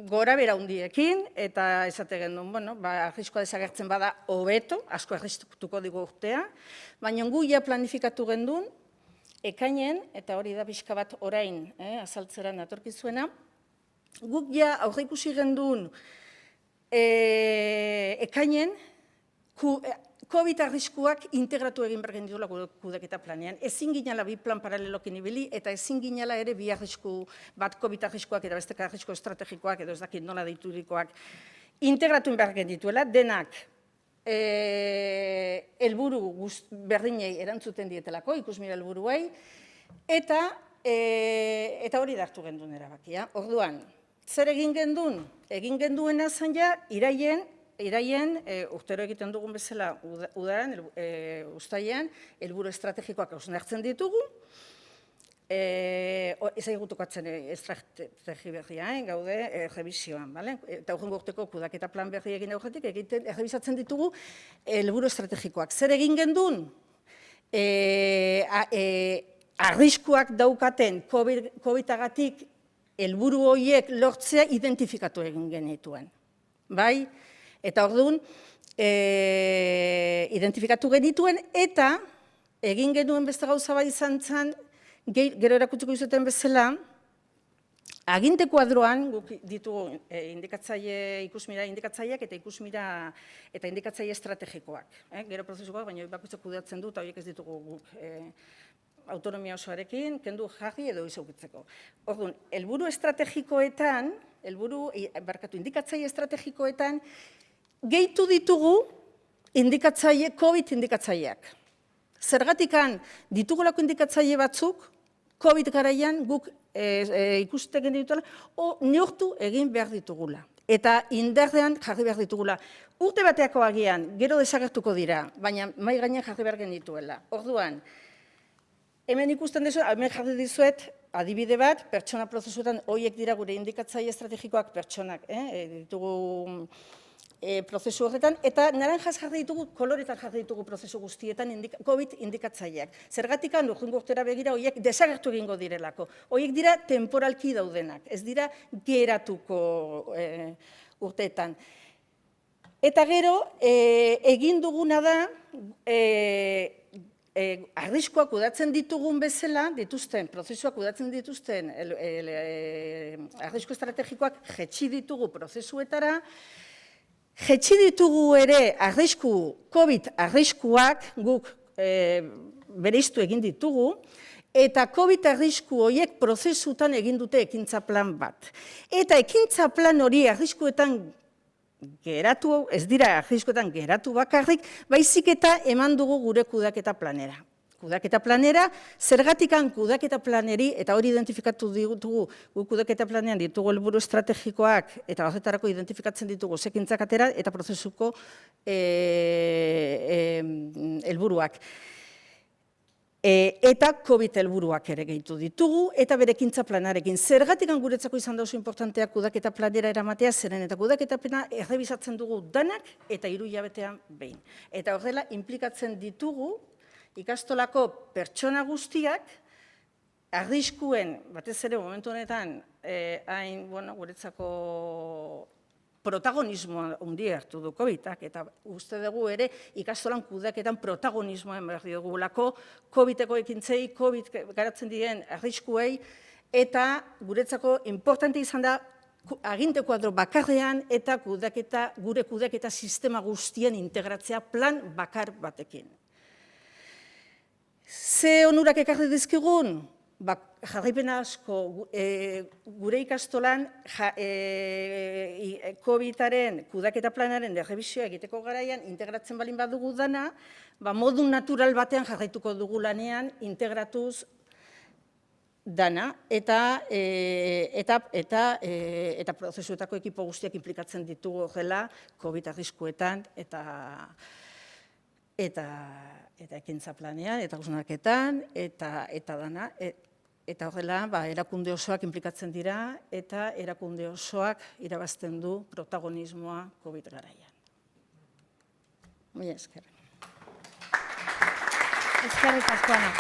gora bera hundiekin, eta esate gendun, arriskoa desagertzen bada hobeto, asko arriskutuko digu urtea, baina gu ja planifikatu gendun, ekainen, eta hori da pixka bat orain, azaltzeran atorkizuena, guk ja aurre ikusi gendun ekainen, COVID arriskuak integratu egin behar gendituela kudaketa planean. Ezin ginela 2 plan paralelokin ibili, eta ezin ginela ere 2 arrisku bat COVID arriskuak eta besteka arrisku estrategikoak, edo ez dakit nola deiturikoak, integratu behar gendituela, denak helburu berdinei erantzuten dietelako, ikusmira helburuei, eta hori dartu gendun erabakia. Orduan, zer egin gendun? Egin genduena zen ja, iraien, urtero egiten dugun bezala udaran, ustaian, helburu estrategikoak hausnartzen ditugu, ez aigutukatzen estrategi berria, gaude revisioan, eta urrengo urteko kudaketa plan berri egin aurretik, errebisatzen ditugu helburu estrategikoak. Zer egin gendun? Arriskuak daukaten COVID-agatik helburu horiek lortzea identifikatu egin genituen. Bai? Eta orduan, identifikatu genituen, eta egin genuen beste gauza bat izan zen, gero erakutsiko izuten bezala, aginte kuadroan, guk ditugu ikusmira indikatzaileak eta ikusmira eta indikatzaile estrategikoak. Gero prozesuak, baina bakoitzak kudeatzen du, eta horiek ez ditugu guk autonomia osoarekin, kendu jarri edo izaukitzeko. Orduan, helburu estrategikoetan, indikatzaile estrategikoetan, gehitu ditugu COVID indikatzaileak. Zergatikan ditugulako indikatzaile batzuk, COVID garaian guk ikusten genituen, neurtu egin behar ditugula. Eta indarrean jarri behar ditugula. Urte bateako agian, gero desagertuko dira, baina mai gainean jarri behar genituela. Orduan, hemen ikusten dizuet, hemen jarri dizuet, adibide bat, pertsona prozesuetan, horiek dira gure indikatzaile estrategikoak pertsonak, ditugu prozesu horretan, eta naranjaz jarri ditugu, koloretan jarri ditugu prozesu guztietan COVID indikatzaileak. Zergatikan, urrungo urtera begira, horiek desagertu egingo direlako. Horiek dira temporalki daudenak, ez dira geratuko urteetan. Eta gero, egin duguna da, arriskoak kudatzen ditugun bezala, prozesuak kudatzen dituzten arrisko estrategikoak jetxi ditugu prozesuetara, jetxi ditugu ere COVID arriskuak guk bereiztu egin ditugu, eta COVID arrisku horiek prozesutan egin dute ekintza plan bat. Eta ekintza plan hori arriskuetan geratu, ez dira arriskuetan geratu bakarrik, baizik eta eman dugu gure kudaketa planera. Kudaketa planera, zergatikan kudaketa planeri, eta hori identifikatu ditugu, kudaketa planean ditugu helburu estrategikoak, eta horretarako identifikatzen ditugu zekintzak atera, eta prozesuko helburuak. Eta COVID helburuak ere gehitu ditugu, eta bere ekintza planarekin. Zergatikan guretzako izan da oso importanteak kudaketa planera eramatea, zeren eta kudaketa plana errebisatzen dugu danak, eta 3 hilabetean behin. Eta horrela, implikatzen ditugu, ikastolako pertsona guztiak, arriskuen, batez ere momentu honetan, guretzako protagonismoa handia hartu du COVID-ak, eta uste dugu ere ikastolan kudeaketan protagonismoa emerri dugulako COVID-eko ekintzei, COVID garatzen diren arriskuei, eta guretzako importante izan da aginte kuadro bakarrean eta gure kudeaketa sistema guztien integratzea plan bakar batekin. Ze onurak ekarri dizkigun? Jarraipen asko, gure ikastolan COVID-aren kudaketa planaren errebizioa egiteko garaian integratzen balin badugu dana, modu natural batean jarraituko dugu lanean integratuz dana eta prozesuetako ekipo guztiak implikatzen ditugu horrela COVID arriskuetan eta ekintza planean, eta hausnarketan, eta dana. Eta horrela, erakunde osoak implikatzen dira, eta erakunde osoak irabazten du protagonismoa COVID garaian. Mila esker. Eskerrik asko, Ana.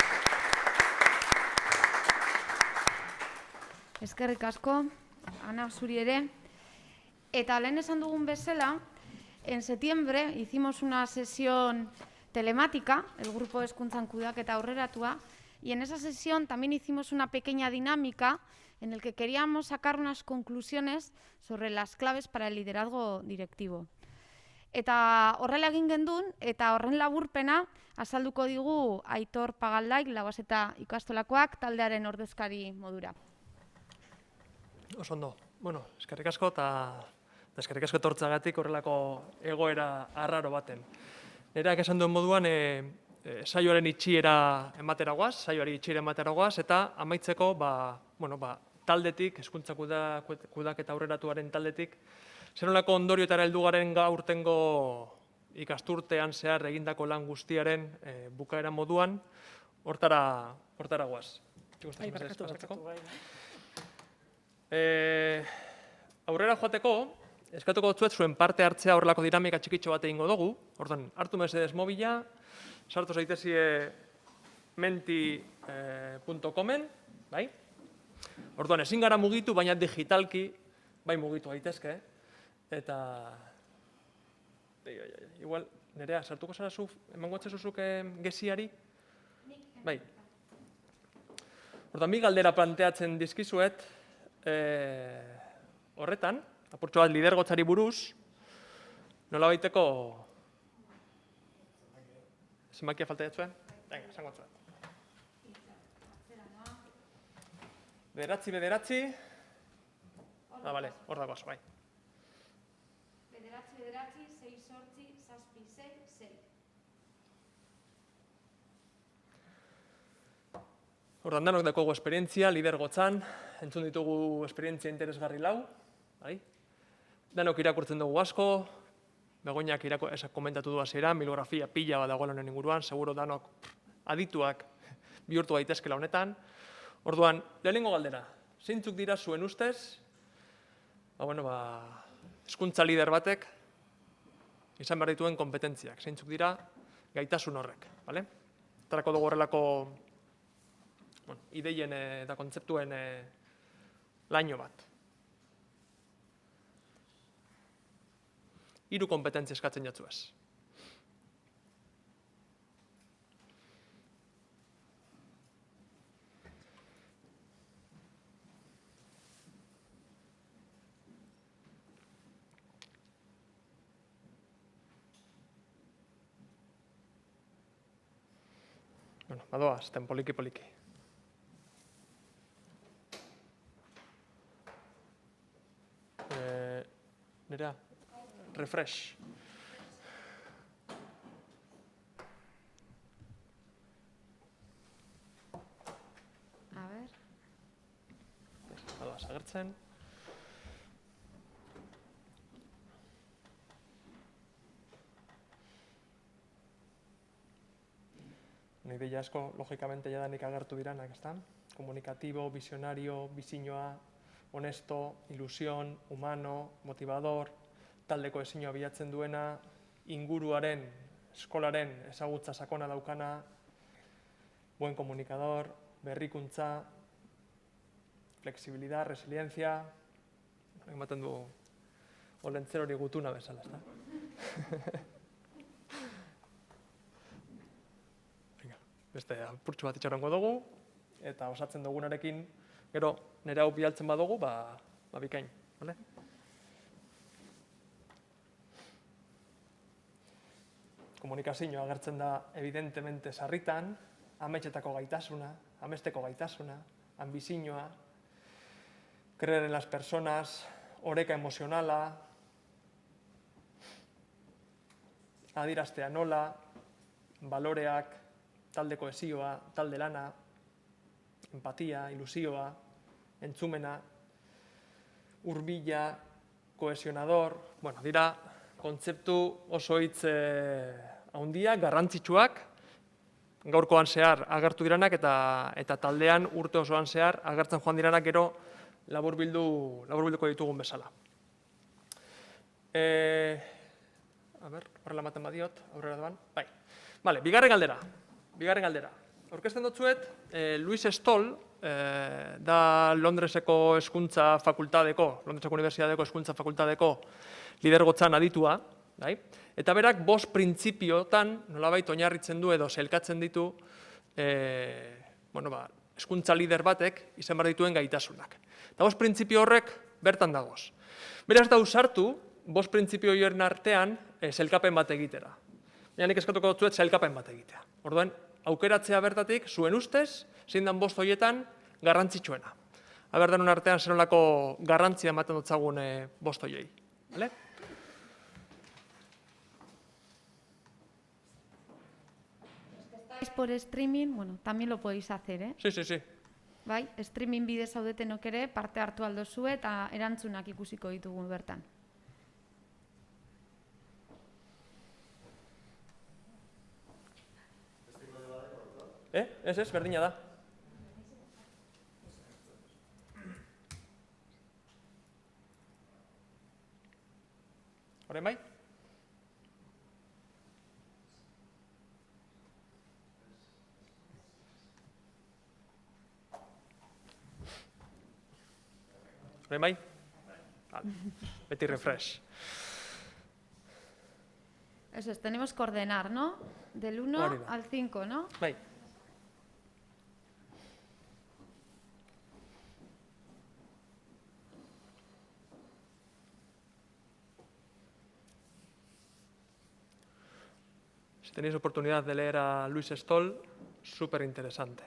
Eskerrik asko, Ana, zuri ere. Eta lehen esan dugun bezala, en septiembre hicimos una sesión telemática, el Grupo de Hezkuntzan Kudeaketa Aurreratua, y en esa sesión también hicimos una pequeña dinámica en la que queríamos sacar unas conclusiones sobre las claves para el liderazgo directivo. Eta horrela egin gendun, eta horren laburpena azalduko digu Aitor Pagaldaik, Labaseta ikastolakoak, taldearen ordezkari modura. Oso ondo. Bueno, eskerrik asko eta eskerrik asko etortzeagatik horrelako egoera arraro baten. Nereak esan duen moduan, saioaren itxiera emateragoaz, eta amaitzeko, taldetik, hezkuntza kudaketa aurreratuaren taldetik, zer-nolako ondorioetara heldu garen aurtengo ikasturtean zehar egindako lan guztiaren bukaera moduan, hortara goaz. Aurrera joateko, eskatuko dutzuet zuen parte hartzea horrelako dinamika txikitxo bat egingo dugu. Orduan, hartu mesedez mobila, sartu zaitezie menti.comen, bai? Orduan, ezin gara mugitu, baina digitalki, bai mugitu gaitezke, eta... Igual, Nerea, sartuko zara zu, emango atzezuzuk geziari? Bai. Orduan, bi galdera planteatzen dizkizuet, horretan, apurtxo bat lidergotzari buruz, nola baiteko... Zenbakia falta jatzuen? Venga, esango zuen. Bederatzi. Bale, hor dagoaz, bai. Bederatzi, 6, 8, 7, 6. Ordan danok dakogu esperientzia, lidergotzan, entzun ditugu esperientzia interesgarri lau, bai? Danok irakurtzen dugu asko, Begoñak komentatu du hasieran, bibliografia pila bat dagoela honen inguruan, seguro danok adituak bihurtu daitezkela honetan. Orduan, lehenengo galdera, zeintzuk dira zuen ustez, hezkuntza lider batek izan behar dituen kompetentziak, zeintzuk dira gaitasun horrek, bale? Tarako dugu horrelako ideien eta kontzeptuen laino bat. 3 kompetentzia eskatzen jatzuez. Badoa, azten poliki-poliki. Nerea, refresh. A ber. Badoa, agertzen. Ideia asko, logikamente, jadanik agertu diranak, ezta? Komunikatibo, visionario, bizinoa, honesto, ilusión, humano, motivador, taldeko ezinua bilatzen duena, inguruaren, eskolaren ezagutza sakona daukana, buen comunicador, berrikuntza, flexibilidad, resiliencia, ematen du olentzer hori gutuna bezala, ezta? Beste apurtxo bat itxarongo dugu, eta osatzen dugunarekin, gero nire hau bialtzen badugu, bikain, bale? Komunikazioa agertzen da evidentemente sarritan, ametsetako gaitasuna, amesteko gaitasuna, ambizioa, creer en las personas, oreka emozionala, adieraztea nola, baloreak, talde kohesioa, talde lana, empatia, ilusioa, entzumena, hurbila, kohesionador, dira kontzeptu oso hitz handiak, garrantzitsuak, gaurkoan zehar agertu diranak eta taldean urte osoan zehar agertzen joan diranak gero laburbilduko ditugun bezala. Horrela ematen badiot, aurrera doan. Bai. Bale, bigarren galdera. Aurkezten dutzuet, Luis Stoll, da Londreseko Hezkuntza Fakultadeko, Londreseko Unibertsitateko Hezkuntza Fakultadeko lidergotzan aditua, eta berak 5 printzipiotan nolabait oinarritzen du edo sailkatzen ditu hezkuntza lider batek izan behar dituen gaitasunak. Eta 5 printzipio horrek bertan dagoz. Beraz da usartu 5 printzipio horien artean sailkapen bat egitera. Baina nik eskatuko dutzuet sailkapen bat egitea. Orduan, aukeratzea bertatik, zuen ustez, zein dan 5 horietan garrantzitsuena. Aber denon artean zenolako garrantzia ematen dutzagun 5 horiei. Vale? Por streaming, también lo podéis hacer, ¿eh? Sí. Bai, streaming bidez zaudetenok ere parte hartu aldozue eta erantzunak ikusiko ditugu bertan. Ez, berdina da. Horren bai? Horren bai? Beti refresh. Eso es, tenemos que ordenar, ¿no? Del 1 al 5, ¿no? Bai. Si tenéis oportunidad de leer a Luis Stoll, súper interesante.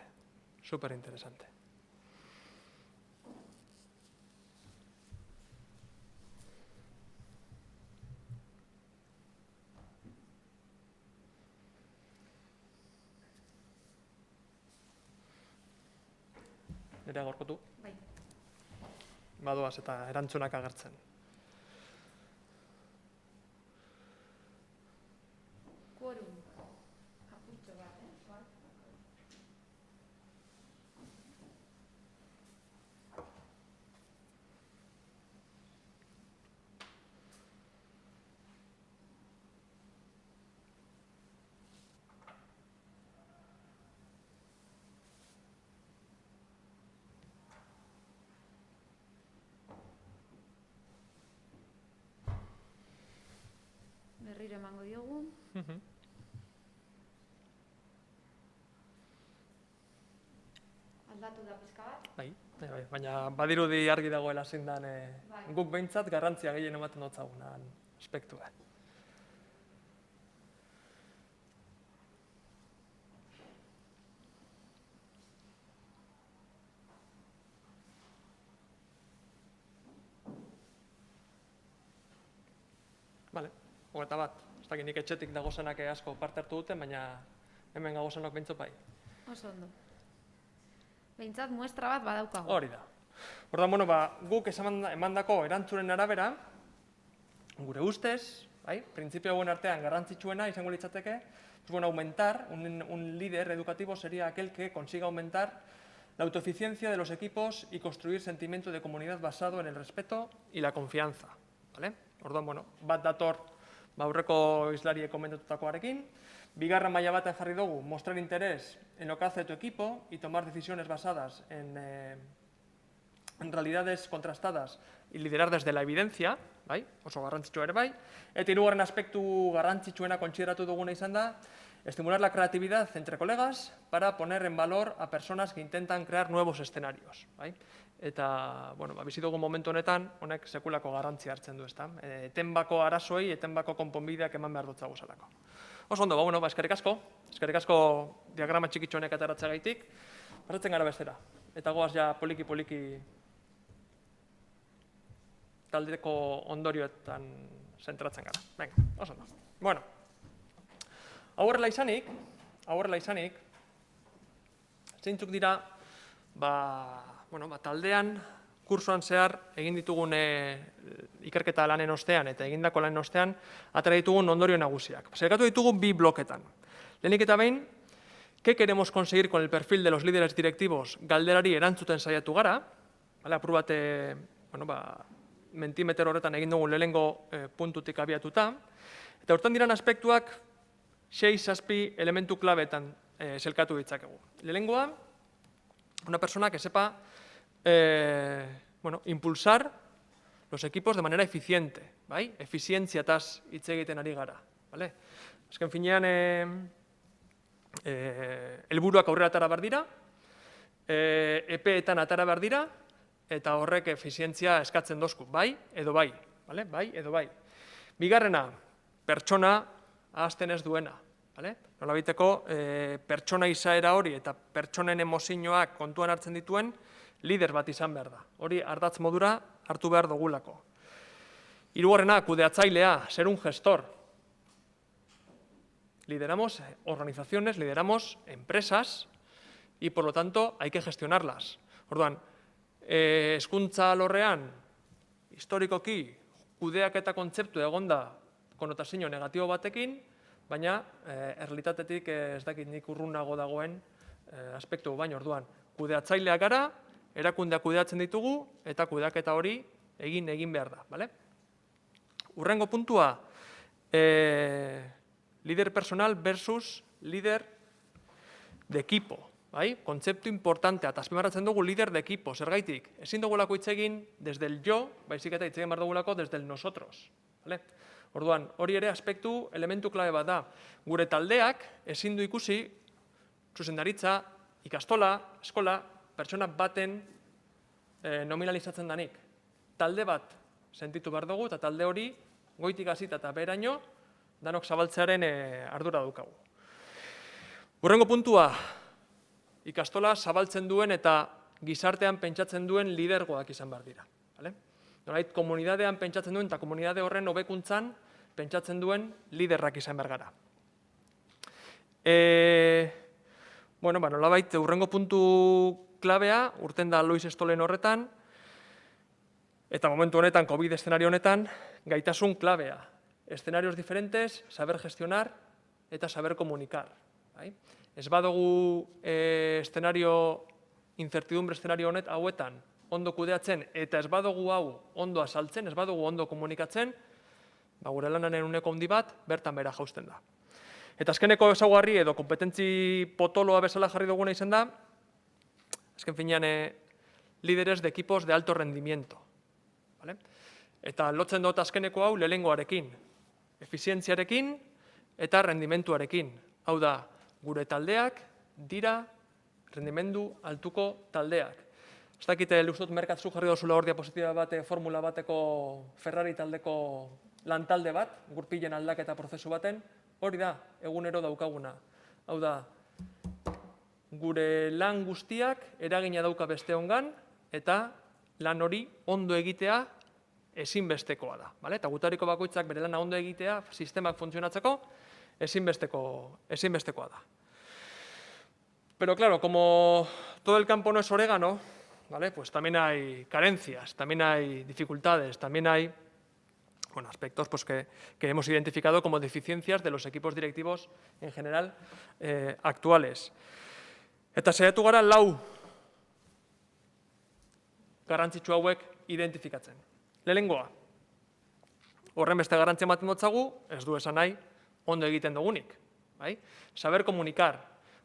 Nerea gorkotu? Bai. Badoaz eta erantzunak agertzen. Quorum. emango diogu. Aldatu da pizka bat. Bai, baina badirudi argi dagoela zein dan guk behintzat garrantzia gehien ematen dotzagunan aspektua. Bale, 21. Ez dakit nik etxetik dagozenak asko parte hartu duten, baina hemen gagozenok behintzat bai. Oso ondo. Behintzat muestra bat badaukagu. Hori da. Orduan, bueno, guk emandako erantzunen arabera, gure ustez, printzipio hauen artean garrantzitsuena izango litzateke, aumentar, un líder educativo sería aquel que consiga aumentar la autoeficiencia de los equipos y construir sentimiento de comunidad basado en el respeto y la confianza. Orduan, bueno, bat dator aurreko islariek komentatutakoarekin, bigarren maila baten jarri dugu, mostrar interés en lo que hace tu equipo y tomar decisiones basadas en realidades contrastadas y liderar desde la evidencia, oso garrantzitsua ere bai, eta hirugarren aspektu garrantzitsuena kontsideratu duguna izan da, estimular la creatividad entre colegas para poner en valor a personas que intentan crear nuevos escenarios. Eta, bueno, bizi dugun momentu honetan, honek sekulako garrantzia hartzen du, ezta? Etenbako arazoei, etenbako konponbideak eman behar dutza guzalako. Oso ondo, bueno, eskerrik asko diagrama txikitxo honek ateratzegaitik, pasatzen gara bestera. Eta goaz ja poliki-poliki taldeko ondorioetan zentratzen gara. Venga, oso ondo. Bueno, hau horrela izanik, zeintzuk dira, taldean, kursoan zehar, egin ditugun ikerketa lanen ostean eta egindako lanen ostean, atera ditugun ondorio nagusiak. Zerkatu ditugu bi bloketan. Lehenik eta behin, ¿qué queremos conseguir con el perfil de los líderes directivos? Galderari erantzuten saiatu gara, apur bat, mentimeter horretan egin dugun lehenengo puntutik abiatuta, eta hortan diran aspektuak 6-7 elementu klabetan zelkatu ditzakegu. Lehenengoa, una persona que sepa impulsar los equipos de manera eficiente, efizientziataz hitz egiten ari gara. Azken finean, helburuak aurrera atara behar dira, epeetan atara behar dira, eta horrek efizientzia eskatzen dozku, bai edo bai. Bigarrena, pertsona ahazten ez duena. Nolabiteko, pertsona izaera hori eta pertsonen emozioak kontuan hartzen dituen, lider bat izan behar da. Hori ardatz modura hartu behar dugulako. Hirugarrena, kudeatzailea, ser un gestor. Lideramos organizaciones, lideramos empresas y por lo tanto hay que gestionarlas. Orduan, hezkuntza alorrean, historikoki, kudeaketa kontzeptu egonda konotazio negatibo batekin, baina errealitatetik ez dakit nik urrunago dagoen aspektu baina orduan. Kudeatzaileak gara, erakundeak kudeatzen ditugu, eta kudeaketa hori egin behar da. Hurrengo puntua, líder personal versus líder de equipo. Kontzeptu importantea, eta azpimarratzen dugu líder de equipo, zergaitik. Ezin dugulako hitz egin desde el yo, baizik eta hitz egin behar dugulako desde el nosotros. Orduan, hori ere aspektu, elementu klabe bat da. Gure taldeak ezin du ikusi, zuzendaritza, ikastola, eskola, pertsona baten nominalizatzen danik. Talde bat sentitu behar dugu, eta talde hori goitik hasita eta beheraino, danok zabaltzearen ardura daukagu. Hurrengo puntua, ikastola zabaltzen duen eta gizartean pentsatzen duen lidergoak izan behar dira. Nolait, komunidadean pentsatzen duen eta komunidade horren hobekuntzan pentsatzen duen liderrak izan behar gara. Nolabait, hurrengo puntu klabea, urten da Luis Stolen horretan, eta momentu honetan, COVID eszenario honetan, gaitasun klabea. Escenarios diferentes, saber gestionar eta saber comunicar. Ez badugu incertidumbre eszenario hauetan ondo kudeatzen eta ez badugu hau ondo azaltzen, ez badugu ondo komunikatzen, gure lanaren uneko handi bat, bertan bera jausten da. Eta azkeneko ezaugarri edo kompetentzi potoloa bezala jarri duguna izan da, azken finean líderes de equipos de alto rendimiento. Eta lotzen dut azkeneko hau lehengoarekin. efizientziarekin eta rendimentuarekin. Hau da, gure taldeak dira rendimendu altuko taldeak. Ez dakite, ustut merkatzu jarri dozula hor diapositiba bat, formula bateko Ferrari taldeko lantalde bat, gurpilen aldaketa prozesu baten, hori da, egunero daukaguna. Hau da, gure lan guztiak eragina dauka besteongan eta lan hori ondo egitea ezinbestekoa da. Eta gutariko bakoitzak bere lana ondo egitea, sistemak funtzionatzeko, ezinbestekoa da. Pero claro, como todo el campo no es orégano, pues también hay carencias, también hay dificultades, también hay aspectos que hemos identificado como deficiencias de los equipos directivos en general actuales. Eta saiatu gara 4 garrantzitsu hauek identifikatzen. Lehenengoa, horren beste garrantzia ematen dotzagu, ez du esan nahi, ondo egiten dugunik. Saber komunikar,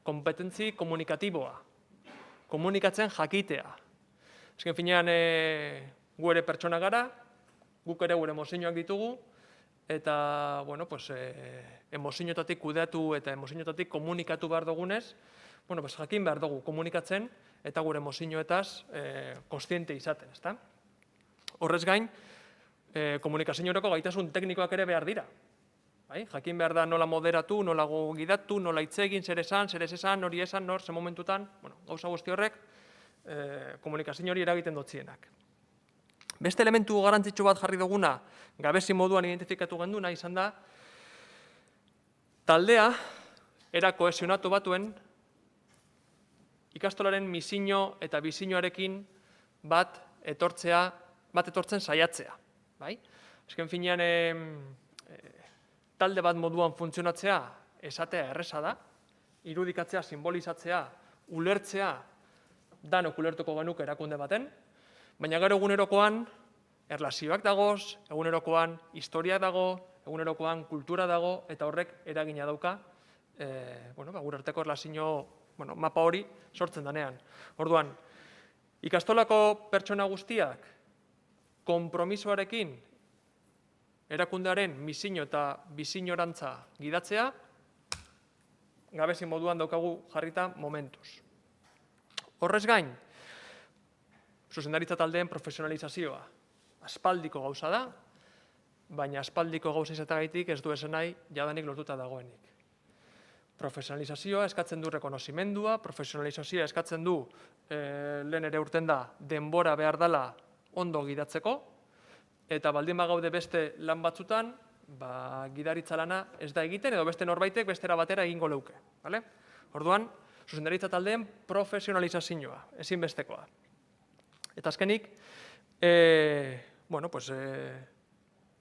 kompetentzi komunikatiboa, komunikatzen jakitea. Azken finean, gu ere pertsona gara, guk ere gure emozioak ditugu, eta, emozioetatik kudeatu eta emozioetatik komunikatu behar dugunez, jakin behar dugu komunikatzen eta gure emozioetaz kontziente izaten, ezta? Horrez gain, komunikaziorako gaitasun teknikoak ere behar dira. Jakin behar da nola moderatu, nola gidatu, nola hitz egin, zer esan, zer ez esan, hori esan, nor, ze momentutan, gauza guzti horrek, komunikazio hori eragiten dotzienak. Beste elementu garrantzitsu bat jarri duguna, gabezi moduan identifikatu genduna, izan da, taldea, era kohesionatu batuen, ikastolaren misio eta bizioarekin bat etortzen saiatzea. Azken finean, talde bat moduan funtzionatzea esatea erresa da, irudikatzea, simbolizatzea, ulertzea, danok ulertuko genuke erakunde baten, baina gero egunerokoan erlazioak dagoz, egunerokoan historia dago, egunerokoan kultura dago, eta horrek eragina dauka, gure arteko erlazio mapa hori sortzen danean. Orduan, ikastolako pertsona guztiak konpromisoarekin erakundearen misio eta bizioarantza gidatzea, gabezi moduan daukagu jarrita momentuz. Horrez gain, zuzendaritza taldeen profesionalizazioa. Aspaldiko gauza da, baina aspaldiko gauza izatagaitik ez du esan nahi jadanik lortuta dagoenik. Profesionalizazioa eskatzen du rekonozimendua, profesionalizazioa eskatzen du, lehen ere urten da, denbora behar dela ondo gidatzeko, eta baldin bagaude beste lan batzutan, gidaritza lana ez da egiten, edo beste norbaitek bestera batera egingo leuke. Orduan, zuzendaritza taldeen profesionalizazioa, ezinbestekoa. Eta azkenik,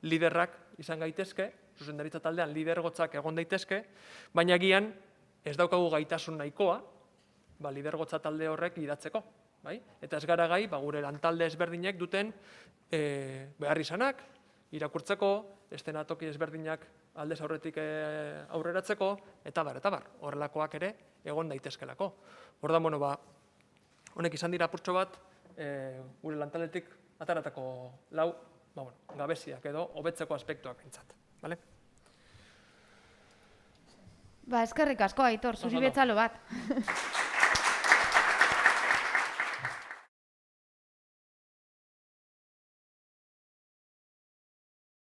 liderrak izan gaitezke, zuzendaritza taldean lidergotzak egon daitezke, baina agian ez daukagu gaitasun nahikoa, lidergotza talde horrek gidatzeko. Eta ez gara gai, gure lantalde ezberdinek duten behar izanak, irakurtzeko, eszenatoki ezberdinak aldez aurretik aurreratzeko, eta bar, horrelakoak ere egon daitezkelako. Orduan, honek izan dira apurtxo bat, gure lantaldetik ataratako 4 gabeziak edo hobetzeko aspektuak entzat. Eskerrik asko, Aitor, zuri betzalo bat.